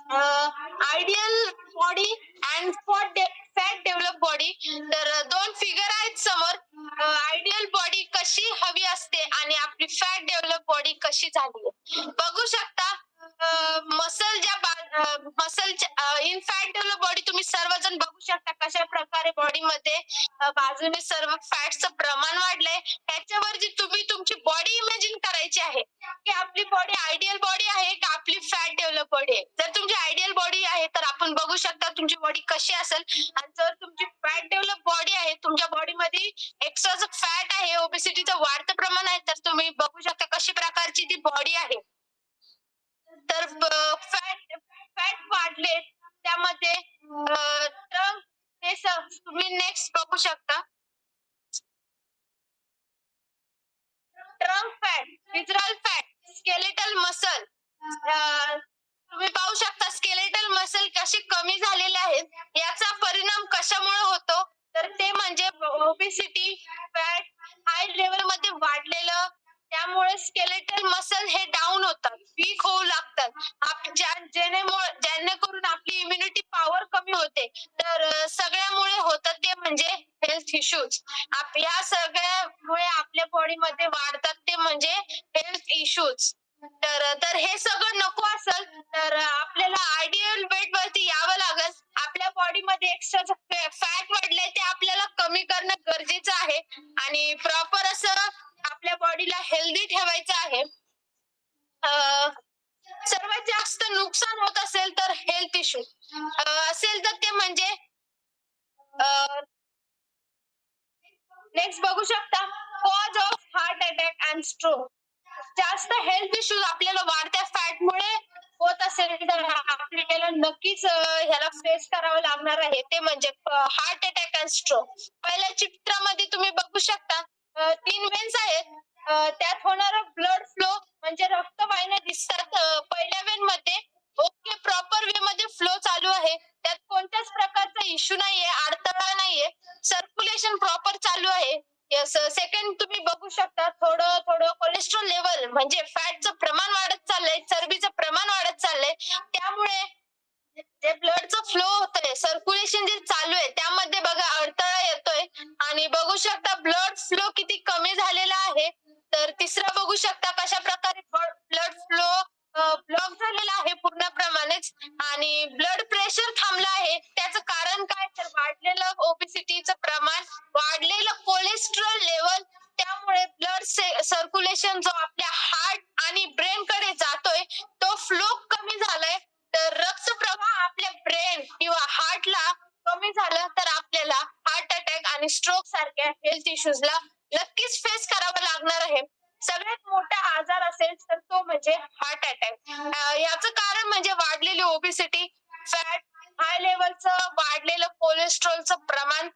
ideal body and fat develop body. तर दोन फिगर आहेत समोर. आयडियल बॉडी कशी हवी असते आणि आपली फॅट डेव्हलप बॉडी कशी झाली बघू शकता. Muscle in fat develop body तुम्ही सर्वजण बघू शकता कशा प्रकारे बॉडीमध्ये बाजूने सर्व फॅटचं प्रमाण वाढलंय. त्याच्यावर जी तुम्ही तुमची बॉडी इमॅजिन करायची आहे की आपली बॉडी आयडियल बॉडी आहे का आपली फॅट डेव्हलप बॉडी आहे. जर तुमची आयडियल बॉडी आहे तर आपण बघू शकता तुमची बॉडी कशी असेल. आणि जर तुमची फॅट डेव्हलप बॉडी आहे तुमच्या बॉडीमध्ये एक्स्ट्राचं फॅट आहे ओबेसिटीचं वाढतं प्रमाण आहे तर तुम्ही बघू शकता कशी प्रकारची ती बॉडी आहे. तर फॅट फॅट वाढले त्यामध्ये ट्रंक हे तुम्ही नेक्स्ट बघू शकता. Trunk fat, visceral fat, skeletal muscle. तुम्ही पाहू शकता स्केलेटल मसल कसे कमी झालेले आहेत. याचा परिणाम कशामुळे होतो तर ते म्हणजे ओबेसिटी, फॅट हाय लेवल मध्ये वाढलेलं त्यामुळे स्केलेटल मसल हे डाऊन होतात, वीक होऊ लागतात. जेणेकरून आपली इम्युनिटी पॉवर कमी होते. तर सगळ्यामुळे होतं ते म्हणजे हेल्थ इश्यूज. या सगळ्यामुळे आपल्या बॉडीमध्ये वाढतात ते म्हणजे हेल्थ इश्यूज. तर हे सगळं नको असेल तर आपल्याला आयडियल वेट वरती यावं लागेल. आपल्या बॉडीमध्ये एक्स्ट्रा फॅट वाढलंय ते आपल्याला कमी करणं गरजेचं आहे आणि प्रॉपर असं आपल्या बॉडीला हेल्दी ठेवायचं आहे. सर्वात जास्त नुकसान होत असेल तर हेल्थ इश्यू असेल तर ते म्हणजे नेक्स्ट बघू शकता cause of heart attack and stroke. जास्त हेल्थ इश्यूज आपल्याला वाढत्या फॅटमुळे होत असेल तर आपल्याला नक्कीच ह्याला फेस करावं लागणार आहे. ते म्हणजे हार्ट अटॅक अँड स्ट्रोक. पहिल्या चित्रामध्ये तुम्ही बघू शकता 3 वेन्स आहेत. त्यात होणारा ब्लड फ्लो म्हणजे रक्तवाहिन्या दिसतात. पहिल्या वेन मध्ये ओके प्रॉपर वे मध्ये फ्लो चालू आहे. त्यात कोणत्याच प्रकारचा इश्यू नाहीये, अडथळा नाहीये, सर्क्युलेशन प्रॉपर चालू आहे. यस, सेकंड तुम्ही बघू शकता थोडं थोडं कोलेस्ट्रॉल लेवल म्हणजे फॅटचं प्रमाण वाढत चाललंय, चरबीचं प्रमाण वाढत चाललंय. त्यामुळे जे तर तिसरा बघू शकता कशा प्रकारे ब्लड फ्लो ब्लॉक झालेला आहे पूर्णप्रमाणेच आणि ब्लड प्रेशर थांबलं आहे. त्याचं कारण काय तर वाढलेलं ओबेसिटीचं प्रमाण, वाढलेलं कोलेस्ट्रॉल लेवल, त्यामुळे ब्लड सर्क्युलेशन जो आपल्या हार्ट आणि ब्रेन कडे जातोय तो फ्लो कमी झालाय. तर रक्तप्रवाह आपल्या ब्रेन किंवा हार्टला कमी झालं तर आपल्याला हार्ट अटॅक आणि स्ट्रोक सारख्या हेल्थ इश्यूजला नक्कीच फेस करावं लागणार आहे. सगळ्यात मोठा आजार असेल तर तो म्हणजे हार्ट अटॅक. याचं कारण म्हणजे वाढलेली ओबेसिटी, फॅट, हाय लेवलचं वाढलेलं कोलेस्ट्रॉलचं प्रमाण,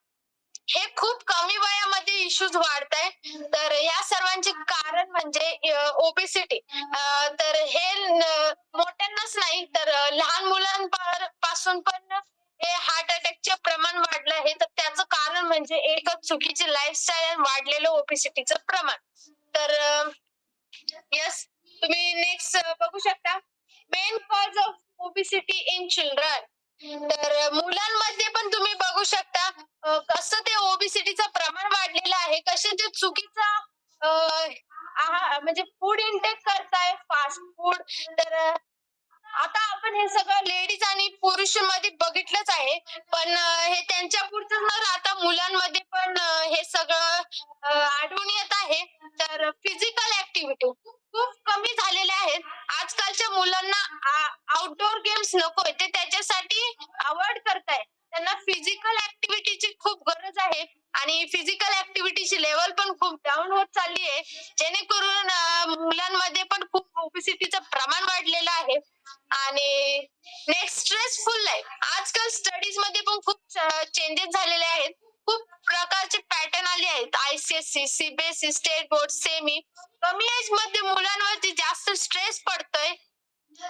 हे खूप कमी वयामध्ये इश्यूज वाढताय. तर या सर्वांचे कारण म्हणजे ओबेसिटी. तर हे मोठ्यांनाच नाही तर लहान मुलांपासून पण हे हार्ट अटॅकचे प्रमाण वाढलं आहे. तर त्याचं कारण म्हणजे एकच चुकीची लाईफस्टाईल आणि वाढलेलं ओबेसिटीचं प्रमाण. तर यस, तुम्ही नेक्स्ट बघू शकता main cause of obesity in children. तर मुलांमध्ये पण तुम्ही बघू शकता कसं ते ओबेसिटीचं प्रमाण वाढलेलं आहे, कसे ते चुकीचा म्हणजे फूड इंटेक करताय, फास्ट फूड. तर आता आपण हे सगळं लेडीज आणि पुरुषांमध्ये बघितलंच आहे. पण हे त्यांच्या पुरतं न राहता मुलांमध्ये पण हे सगळं आढळून येत आहे. तर फिजिकल ऍक्टिव्हिटी खूप कमी झालेल्या आहेत. आजकालच्या मुलांना आउटडोर गेम्स नकोय, ते त्याच्यासाठी अवॉइड करताय. त्यांना फिजिकल ऍक्टिव्हिटीची खूप गरज आहे आणि फिजिकल ऍक्टिव्हिटीची लेवल पण खूप डाऊन होत चालली आहे, जेणेकरून मुलांमध्ये पण खूप ओबेसिटीचं प्रमाण वाढलेलं आहे. आणि नेक्स्ट स्ट्रेसफुल लाईफ. आजकाल स्टडीज मध्ये पण खूप चेंजेस झालेले आहेत. खूप प्रकारचे पॅटर्न आले आहेत. ICSE, CBSE, state board, semi. कमी एज मध्ये मुलांवरती जास्त स्ट्रेस पडतोय.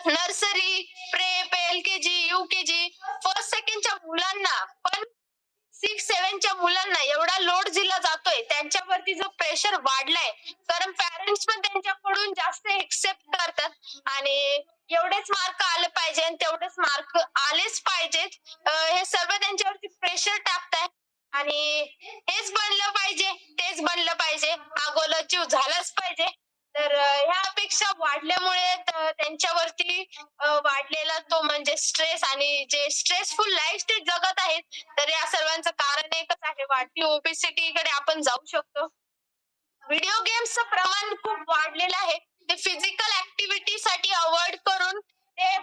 Nursery, prep, LKG, UKG, first सेकंडच्या मुलांना पण 6-7च्या मुलांना एवढा लोड दिला जातोय, त्यांच्यावरती जो प्रेशर वाढलाय, कारण पॅरेंट्स पण त्यांच्याकडून जास्त एक्सेप्ट करतात आणि एवढेच मार्क आले पाहिजे आणि तेवढेच मार्क आलेच पाहिजेत. हे सर्व त्यांच्यावरती प्रेशर टाकताय आणि हेच बनलं पाहिजे, तेच बनलं पाहिजे, अगोदर जीव झालाच पाहिजे. तर ह्या अपेक्षा वाढल्यामुळे त्यांच्यावरती वाढलेला तो म्हणजे स्ट्रेस आणि जे स्ट्रेसफुल लाईफ ते जगत आहेत. तर या सर्वांचं कारण एकच आहे, वाढती ओबेसिटी कडे आपण जाऊ शकतो. व्हिडिओ गेम्सचं प्रमाण खूप वाढलेलं आहे. ते फिजिकल ऍक्टिव्हिटी साठी अवॉइड करून ते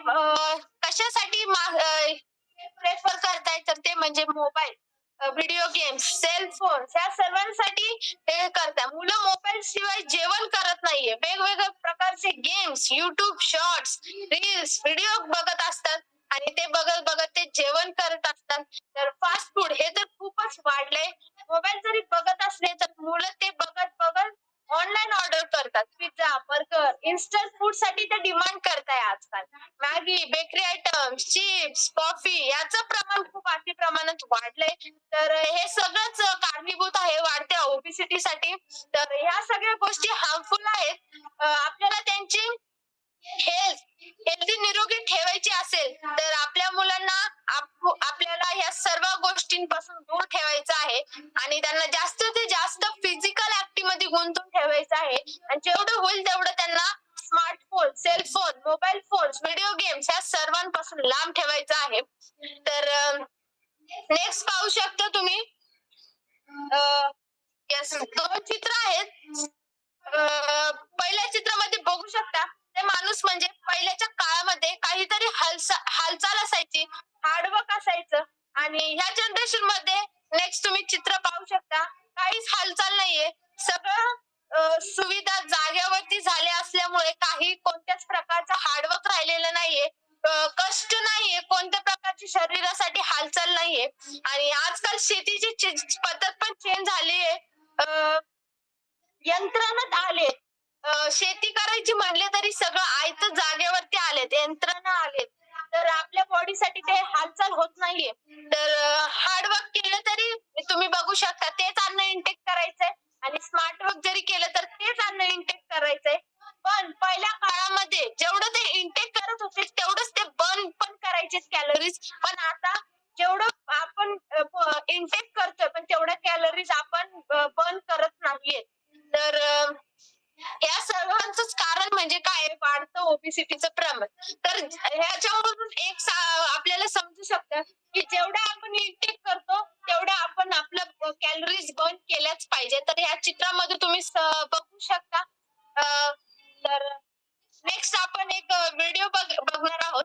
कशासाठी प्रेफर करताय तर ते म्हणजे mobile, video games, cell phone, या सर्वांसाठी हे करताय. मुलं मोबाईल शिवाय जेवण करत नाहीये. वेगवेगळ्या प्रकारचे games, YouTube shorts, reels, video बघत असतात आणि ते बघत बघत ते जेवण करत असतात. तर फास्ट फूड हे तर खूपच वाढलंय. मोबाईल जरी बघत असले तर मुलं ते बघत बघत ऑनलाईन ऑर्डर करतात. पिझ्झा, बर्गर, इन्स्टंट फूड साठी ते डिमांड करताय आजकाल. Maggi, bakery items, chips, coffee याचं प्रमाण खूप अति प्रमाणात वाढलंय. तर हे सगळंच कारणीभूत आहे वाढत्या ओबेसिटीसाठी. तर ह्या सगळ्या गोष्टी हार्मफुल आहेत. आपल्याला त्यांची हेल्दी निरोगी ठेवायची असेल तर आपल्या मुलांना आपल्याला या सर्व गोष्टींपासून दूर ठेवायचं आहे आणि त्यांना जास्त ते जास्त फिजिकल ऍक्टिव्हिटी मध्ये गुंतवून ठेवायचं आहे आणि जेवढं होईल तेवढं त्यांना smartphone, cellphone, mobile phone, video games या सर्वांपासून लांब ठेवायचं आहे. तर नेक्स्ट पाहू शकता तुम्ही यस, 2 चित्र आहेत. पहिल्या चित्रामध्ये बघू शकता ते माणूस म्हणजे पहिल्याच्या काळामध्ये काहीतरी हालचाल असायची, हार्डवर्क असायचं आणि ह्या जनरेशन मध्ये नेक्स्ट तुम्ही चित्र पाहू शकता काहीच हालचाल नाहीये. सगळं सुविधा जाग्यावरती झाल्या असल्यामुळे काही कोणत्याच प्रकारचं हार्डवर्क राहिलेलं नाहीये. कष्ट नाहीये, कोणत्या प्रकारची शरीरासाठी हालचाल नाहीये आणि आजकाल शेतीची पद्धत पण चेंज झाली आहे. यंत्रणात आले. शेती करायची म्हणले तरी सगळं आयतं जागेवरती आलेत, यंत्रणा आलेत. तर आपल्या बॉडीसाठी ते हालचाल होत नाहीये. तर हार्डवर्क केलं तरी तुम्ही बघू शकता तेच अन्न इनटेक करायचंय आणि स्मार्ट वर्क जरी केलं तर तेच अन्न इनटेक करायचंय. पण पहिल्या काळामध्ये जेवढं ते इनटेक करत होते तेवढंच ते बर्न पण करायचे कॅलरीज. पण आता जेवढं आपण इनटेक करतोय पण तेवढ्या कॅलरीज आपण बर्न करत नाहीये. तर म्हणजे काय आहे? वाढतं ओबेसिटीचं प्रमाण. तर ह्याच्यावरून आपल्याला समजू शकतं की जेवढं आपण इंटेक करतो तेवढं आपण आपलं कॅलरीज बर्न केल्याच पाहिजे. तर ह्या चित्रामध्ये तुम्ही बघू शकता. तर नेक्स्ट आपण एक व्हिडिओ बघणार आहोत.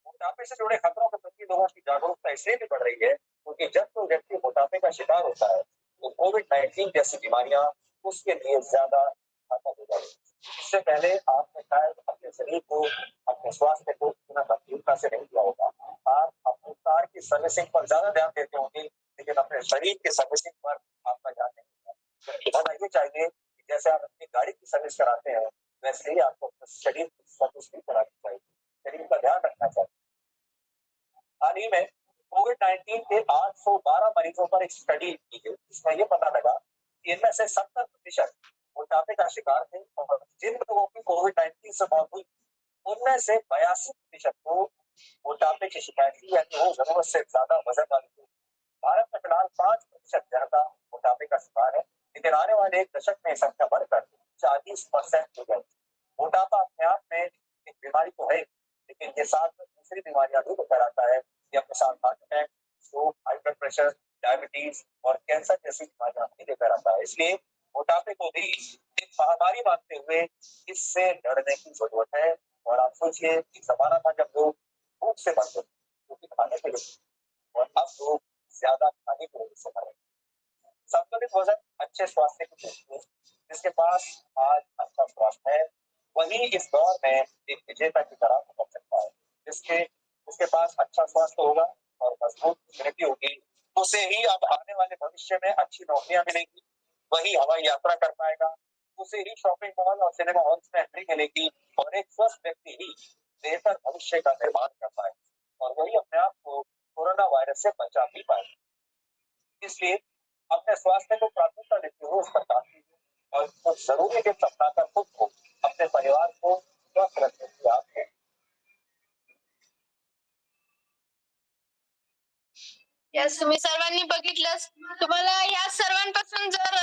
मोटापे से जुड़े खतरों के प्रति लोगों की जागरूकता इसलिए भी बढ़ रही है क्योंकि जब कोई व्यक्ति मोटापे का शिकार होता है तो कोविड-19 जैसी बीमारियां उसके लिए ज्यादा घातक हो जाती है। इससे पहले आपने शायद अपने शरीर को, अपने स्वास्थ्य को इतना गंभीरता से नहीं लिया होगा। आप अपनी कार की सर्विसिंग पर ज्यादा ध्यान देते होंगे, लेकिन अपने शरीर की सर्विसिंग पर आपका ध्यान नहीं होगा। होना ये चाहिए कि जैसे आप अपनी गाड़ी की सर्विस कराते हैं, वैसे ही आपको अपने शरीर की सर्विस भी करानी चाहिए, शरीर का ध्यान रखना चाहिए। हाल ही में कोविड-19 के 812 मरीजों पर एक स्टडी की गई, जिसमें ये पता लगा कि इनमें से 70% मोटापे का शिकार थे और जिन लोगों की कोविड-19 से मौत हुई, उनमें से 82% को मोटापे की शिकायत थी, यानी वो जरूरत से ज्यादा वजन वाले थे। भारत में फिलहाल 5% जनता मोटापे का शिकार है, लेकिन आने वाले एक दशक में संख्या बढ़कर 40% हो जाएगी। मोटापा अपने आप में एक बीमारी तो है, लेकिन ये साथ दूसरी बीमारियां भी लेकर आता है। ये अपने साथ हार्ट अटैक, स्ट्रोक, हाई ब्लड प्रेशर, डायबिटीज और कैंसर जैसी बीमारियां भी लेकर आता है। इसलिए मोटापे को भी एक महामारी मानते हुए इससे लड़ने की जरूरत है। और आप सोचिए एक जमाना था जब लोग भूख से मरते थे, क्योंकि खाने के लिए, और अब लोग ज्यादा खाने की वजह से मर रहे हैं। संतुलित वजन अच्छे स्वास्थ्य की कुंजी है। जिसके पास आज अच्छा स्वास्थ्य है, वही इस दौर में एक विजेता की तरह उतर सकता है। जिसके उसके पास अच्छा स्वास्थ्य होगा और मजबूत इम्यूनिटी होगी, उसे ही अब आने वाले भविष्य में अच्छी नौकरियां मिलेगी, वही हवाई यात्रा कर पाएगा, उसे ही शॉपिंग मॉल और सिनेमा हॉल्स में एंट्री मिलेगी, और एक स्वस्थ व्यक्ति ही बेहतर भविष्य का निर्माण कर पाएगा, और वही अपने आप को कोरोना वायरस से बचा भी पाएगा। इसलिए अपने स्वास्थ्य को प्राथमिकता देते हुए उस पर काम कीजिए और कुछ जरूरी टिप्स अपनाकर खुद को, अपने परिवार को स्वस्थ रखने की आप है।
यस, तुम्ही सर्वांनी बघितलंच. तुम्हाला या सर्वांपासून जर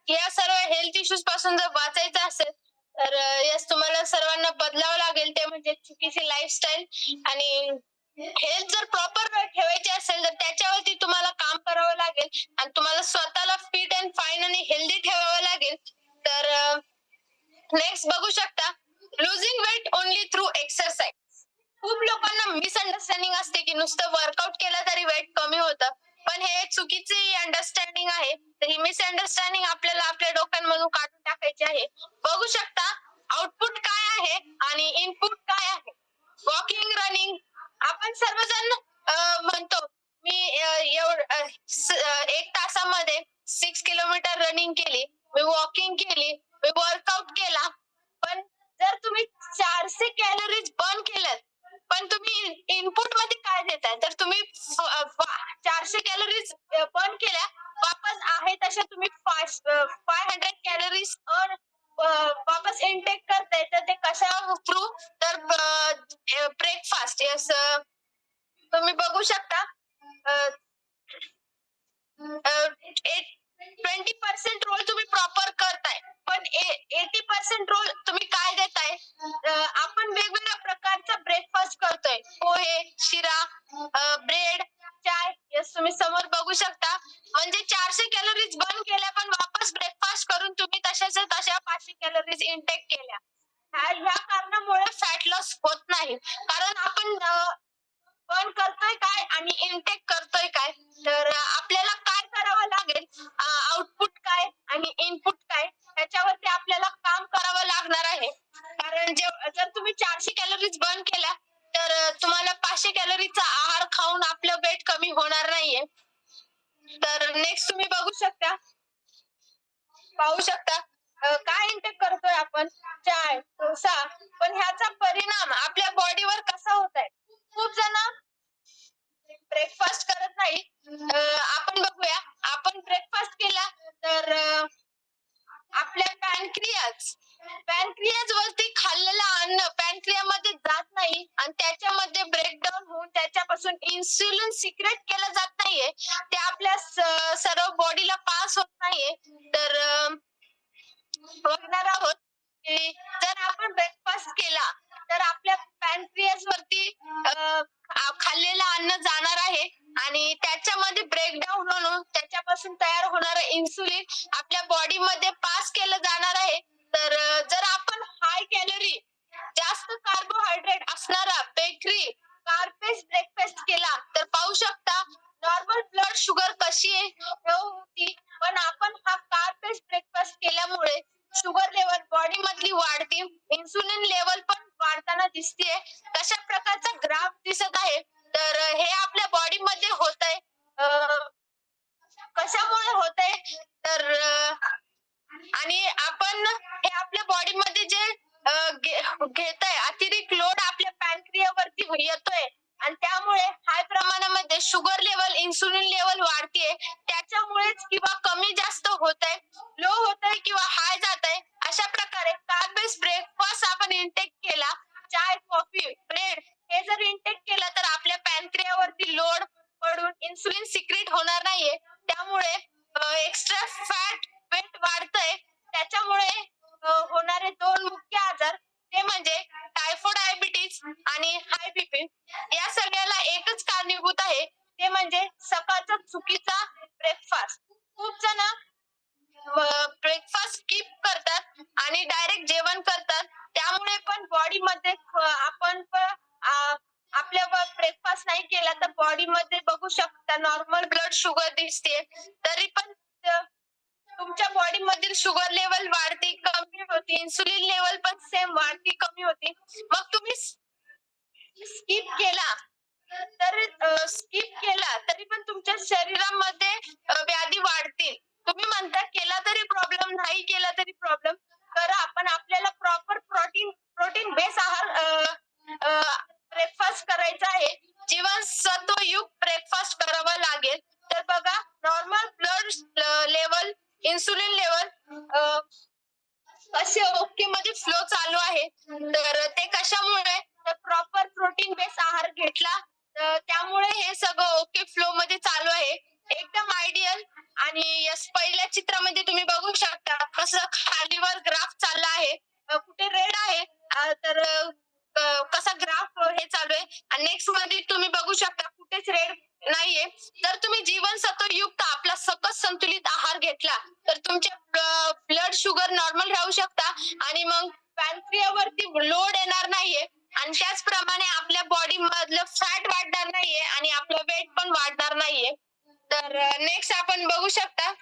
या सर्व हेल्थ इश्यूज पासून जर वाचायचं असेल तर यस, तुम्हाला सर्वांना बदलावं लागेल. ते म्हणजे चुकीची लाईफस्टाईल आणि हेल्थ जर प्रॉपर ठेवायची असेल तर त्याच्यावरती तुम्हाला काम करावं लागेल आणि तुम्हाला स्वतःला फिट अँड फाईन आणि हेल्दी ठेवावं लागेल. तर नेक्स्ट बघू शकता, losing weight only through exercise. खूप लोकांना मिसअंडरस्टँडिंग असते की नुसतं वर्कआउट केलं तरी वेट कमी होतं, पण हे चुकीची अंडरस्टँडिंग आहे. तर ही मिसअंडरस्टँडिंग आपल्याला आपल्या डोक्यांमधून काढून टाकायची आहे. बघू शकता आउटपुट काय आहे आणि इनपुट काय आहे. वॉकिंग, रनिंग, आपण सर्वजण म्हणतो मी 1 तासामध्ये 6 किलोमीटर रनिंग केली, मी वॉकिंग केली, मी वर्कआउट केला. पण जर तुम्ही 400 कॅलरीज बर्न केल्यात, पण तुम्ही इनपुट मध्ये काय देताय, तर तुम्ही 400 कॅलरीज बर्न केल्या, वापस आहे तशा तुम्ही 500 कॅलरीज वापस इनटेक करताय. तर ते कशा थ्रू, तर ब्रेकफास्ट. यस, तुम्ही बघू शकता 20% रोल तुम्ही प्रॉपर करताय, पण 80% रोल तुम्ही काय देताय. आपण वेगवेगळ्या प्रकारचा ब्रेकफास्ट करतोय, पोहे, शिरा, ब्रेड, चाय. यस, तुम्ही समोर बघू शकता. म्हणजे 400 कॅलरीज बर्न केल्या, पण वापस ब्रेकफास्ट करून तुम्ही तशाच्या तशा 500 कॅलरीज इनटेक केल्या. ह्या कारणामुळे फॅट लॉस होत नाही, कारण आपण बर्न करतोय काय आणि इनटेक करतोय काय. तर आपल्याला काय करावं लागेल, आउटपुट काय आणि इनपुट काय, त्याच्यावरती आपल्याला काम करावं लागणार आहे. कारण जर तुम्ही 400 कॅलरीज बर्न केल्या तर तुम्हाला 500 कॅलरीचा आहार खाऊन आपलं वेट कमी होणार नाहीये. तर नेक्स्ट तुम्ही पाहू शकता काय इनटेक करतोय आपण, चाय, डोसा, पण ह्याचा परिणाम आपल्या बॉडीवर कसा होत आहे. खूप जण ब्रेकफास्ट करत नाही. आपण बघूया, आपण ब्रेकफास्ट केला तर आपल्या पॅनक्रियाज वरती खाल्लेलं अन्न पॅनक्रियामध्ये जात नाही आणि त्याच्यामध्ये ब्रेकडाऊन होऊन त्याच्यापासून इन्सुलिन सिक्रेट केलं जात नाहीये. ते आपल्या सर्व बॉडीला पास होत नाहीये. तर बघणार आहोत की जर आपण ब्रेकफास्ट केला तर आपल्या पॅनक्रियास वरती खाल्लेलं अन्न जाणार आहे आणि त्याच्यामध्ये ब्रेकडाऊन होऊन त्याच्यापासून तयार होणारं इन्सुलिन आपल्या बॉडीमध्ये पास केलं जाणार आहे. तर जर आपण हाय कॅलरी जास्त कार्बोहायड्रेट असणारा बेकरी कार्बेज ब्रेकफास्ट केला तर पाहू शकता नॉर्मल ब्लड शुगर कशी होती, पण आपण हा कार्बेज ब्रेकफास्ट केल्यामुळे शुगर लेवल बॉडी मधली वाढते, इन्सुलिन लेवल पण वाढताना दिसतेय. कशा प्रकारचा ग्राफ दिसत आहे तर हे आपल्या बॉडी मध्ये होत आहे. कशामुळे होत आहे तर आणि आपण हे आपल्या बॉडी मध्ये जे घेत आहे अतिरिक्त लोड आपल्या पॅनक्रियावरती येतोय आणि त्यामुळे हाय प्रमाणामध्ये शुगर लेवल इन्सुलिन लेवल वाढतीये. त्याच्यामुळेच किंवा कमी जास्त होत आहे, लो होत आहे किंवा हाय जात आहे. अशा प्रकारे कार्बेज ब्रेकफास्ट आपण इंटेक केला, चाय कॉफी ब्रेड हे जर इंटेक केलं तर आपल्या पॅनक्रियावरती लोड पडून इन्सुलिन सिक्रेट होणार नाहीये. त्यामुळे एक्स्ट्रा फॅट वेट वाढतंय. त्याच्यामुळे होणारे दोन मुख्य आजार ते म्हणजे टायफॉइड डायबिटीज आणि हाय बीपी. या सगळ्याला एकच कारणीभूत आहे ते म्हणजे सकाळचा चुकीचा ब्रेकफास्ट. खूप जण ब्रेकफास्ट स्किप करतात आणि डायरेक्ट जेवण करतात. त्यामुळे पण बॉडी मध्ये आपण आपल्या ब्रेकफास्ट नाही केला तर बॉडी मध्ये बघू शकता नॉर्मल ब्लड शुगर दिसते, तरी पण तुमच्या बॉडी मधील शुगर लेवल वाढते कमी होती, इन्सुलिन लेवल पण सेम वाढती कमी होती. मग तुम्ही स्किप केला तरी पण तुमच्या शरीरामध्ये व्याधी वाढतील. तुम्ही म्हणता केला तरी प्रॉब्लेम, नाही केला तरी प्रॉब्लेम, करा पण आपल्याला प्रॉपर प्रोटीन बेस आहार ब्रेकफास्ट करायचा आहे. जीवनसत्वयुक्त ब्रेकफास्ट करावा लागेल. तर बघा normal blood level insulin level कसे ओके मध्ये फ्लो चालू आहे. तर ते कशामुळे तर प्रॉपर प्रोटीन बेस आहार घेतला तर त्यामुळे हे सगळं ओके फ्लो मध्ये चालू आहे, एकदम आयडियल. आणि यस पहिल्या चित्रामध्ये तुम्ही बघू शकता कसं खालीवर ग्राफ चालला आहे, कुठे रेड आहे तर कसा ग्राफ हे चालू आहे आणि नेक्स्ट मध्ये तुम्ही बघू शकता कुठेच रेड नाहीये. जर तुम्ही जीवनसत्वयुक्त आपला सकस संतुलित आहार घेतला तर तुमच्या ब्लड शुगर नॉर्मल राहू शकता आणि मग पॅनक्रियावरती लोड येणार नाहीये आणि त्याचप्रमाणे आपल्या बॉडी मधलं फॅट वाढणार नाहीये आणि आपलं वेट पण वाढणार नाहीये. तर नेक्स्ट आपण बघू शकता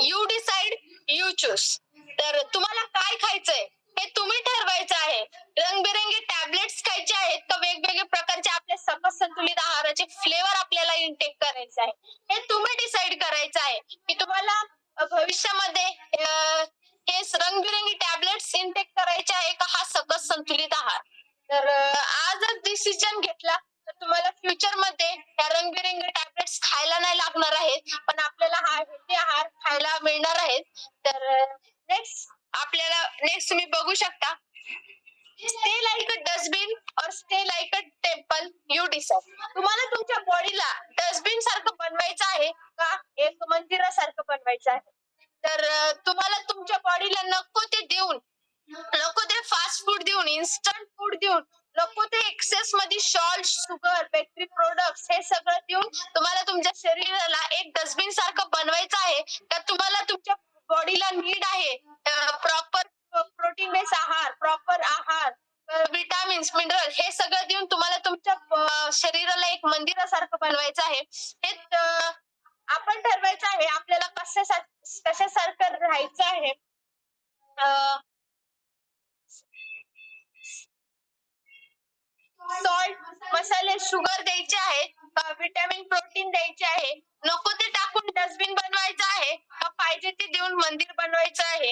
यू डिसाइड यू चूज. तर तुम्हाला काय खायचंय हे तुम्ही ठरवायचं आहे. रंगबिरंगी टॅबलेट्स खायचे आहेत का वेगवेगळ्या प्रकारचे आपले सकस संतुलित आहाराचे फ्लेवर आपल्याला इंटेक करायचे आहे हे तुम्ही डिसाइड करायचं आहे की तुम्हाला भविष्यामध्ये हे रंगबिरंगी टॅबलेट्स इंटेक करायचे आहे का हा सकस संतुलित आहार. तर आजच डिसिजन घेतला तर तुम्हाला फ्युचर मध्ये या रंगबिरंगी टॅबलेट्स खायला नाही लागणार आहेत, पण आपल्याला हा हेल्दी आहार खायला मिळणार आहेत. तर नेक्स्ट तुम्ही बघू शकता स्टे लाईक अ डस्टबिन और stay like a temple you decide. तुम्हाला तुमच्या बॉडीला डस्टबिन सारखं बनवायचं आहे का एक मंदिरासारखं बनवायचं आहे. तर तुम्हाला तुमच्या बॉडीला नको ते फास्ट फूड देऊन इन्स्टंट फूड देऊन नको ते एक्सेस मध्ये सॉल्ट शुगर बेकरी प्रोडक्ट्स हे सगळं देऊन तुम्हाला तुमच्या शरीराला एक डस्टबिन सारखं बनवायचं आहे. तर तुम्हाला तुमच्या बॉडीला नीड आहे प्रॉपर प्रोटीन बेस आहार, प्रॉपर आहार, विटामिन्स मिनरल हे सगळं देऊन तुम्हाला तुमच्या शरीराला एक मंदिरासारखं बनवायचं आहे. हे आपण ठरवायचं आहे आपल्याला कशासारखं राहायचं आहे. सॉल्ट मसाले शुगर द्यायचे आहे, विटॅमिन प्रोटीन द्यायचे आहे, नको ते टाकून डस्टबिन बनवायचं आहे का पाहिजे ते देऊन मंदिर बनवायचं आहे.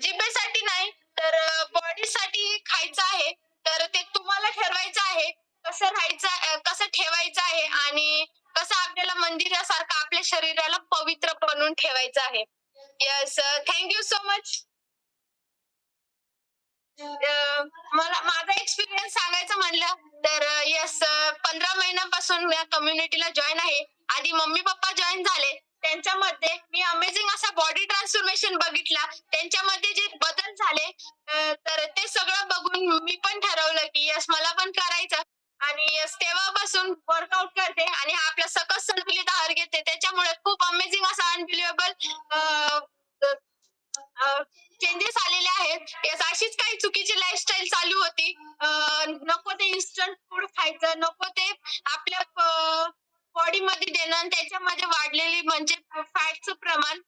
जिभेसाठी नाही तर बॉडीसाठी खायचं आहे. तर ते तुम्हाला ठरवायचं आहे कसं राहायचं कसं ठेवायचं आहे आणि कसं आपल्याला मंदिरासारखं आपल्या शरीराला पवित्र बनवून ठेवायचं आहे. Yes thank you so much. मला माझा एक्सपिरियन्स सांगायचं म्हणलं तर येस 15 महिन्यापासून या कम्युनिटीला जॉईन आहे. आधी मम्मी पप्पा जॉईन झाले त्यांच्यामध्ये मी अमेझिंग असा बॉडी ट्रान्सफॉर्मेशन बघितला. त्यांच्यामध्ये जे बदल झाले तर ते सगळं बघून मी पण ठरवलं की येस मला पण करायचं आणि येस तेव्हापासून वर्कआउट करते आणि हा आपला सकस संतुलित आहार घेते. त्याच्यामुळे खूप अमेझिंग असा अनबिलिव्हेबल चेंजेस आलेले आहेत. येस अशीच काही चुकीची लाईफस्टाईल चालू होती. नको ते इन्स्टंट फूड खायचं, नको ते आपल्या बॉडीमध्ये देणं आणि त्याच्यामध्ये वाढलेली म्हणजे फॅटचं प्रमाण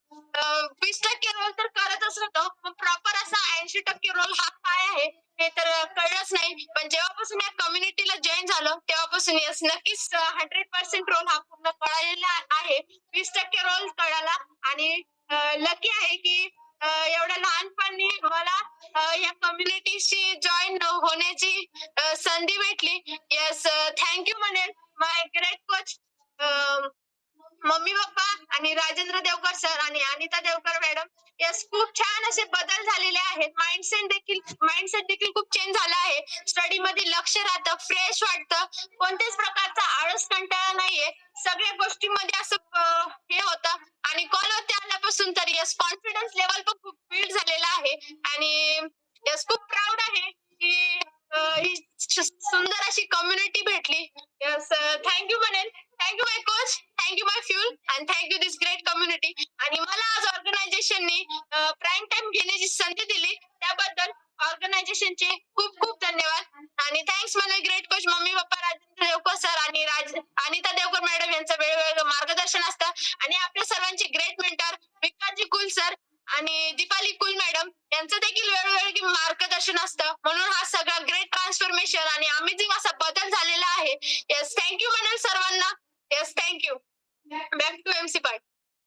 20% रोल तर करतच होतो. मग प्रॉपर असा 80% रोल हा काय आहे हे तर कळलंच नाही. पण जेव्हापासून या कम्युनिटीला जॉईन झालो तेव्हापासून येस नक्कीच 100% रोल हा पूर्ण कळलेला आहे. 20% रोल कळाला आणि लकी आहे की एवढ्या लहानपणी मला या कम्युनिटीशी जॉईन होण्याची संधी भेटली. येस थँक यू म्हणेल माय ग्रेट कोच मम्मी पप्पा आणि राजेंद्र देवकर सर आणि अनिता देवकर मॅडम. येस खूप छान असे बदल झालेले आहेत. माइंडसेट देखील खूप चेंज झाला आहे. स्टडी मध्ये लक्ष राहतं, फ्रेश वाटतं, कोणत्याच प्रकारचा आळस कंटाळा नाहीये. सगळ्या गोष्टींमध्ये असं हे होतं आणि कॉलवरती आल्यापासून तर येस कॉन्फिडन्स लेवल पण खूप बिल्ड झालेला आहे आणि येस खूप प्राऊड आहे की ही सुंदर अशी कम्युनिटी भेटली. येस थँक्यू म्हणेन. Thank you my coach, thank you my fuel and thank you this great community. आणि मला आज ऑर्गनायझेशननी प्राईम टाइम घेण्याची संधी दिली त्याबद्दल ऑर्गनायझेशनचे खूप खूप धन्यवाद आणि थँक्स मला great coach mummy papa Rajendra Devkar sir आणि अनिता देवकर मॅडम यांचं वेगवेगळं मार्गदर्शन असतं आणि आपल्या सर्वांचे ग्रेट मेंटर विकासजी कुल सर आणि दीपाली कुल मॅडम यांचं देखील वेगवेगळे मार्गदर्शन असतं. म्हणून हा सगळा ग्रेट ट्रान्सफॉर्मेशन आणि अमेझिंग असा बदल झालेला आहे. येस थँक्यू म्हणाल सर्वांना. Yes thank you. Back to MC part.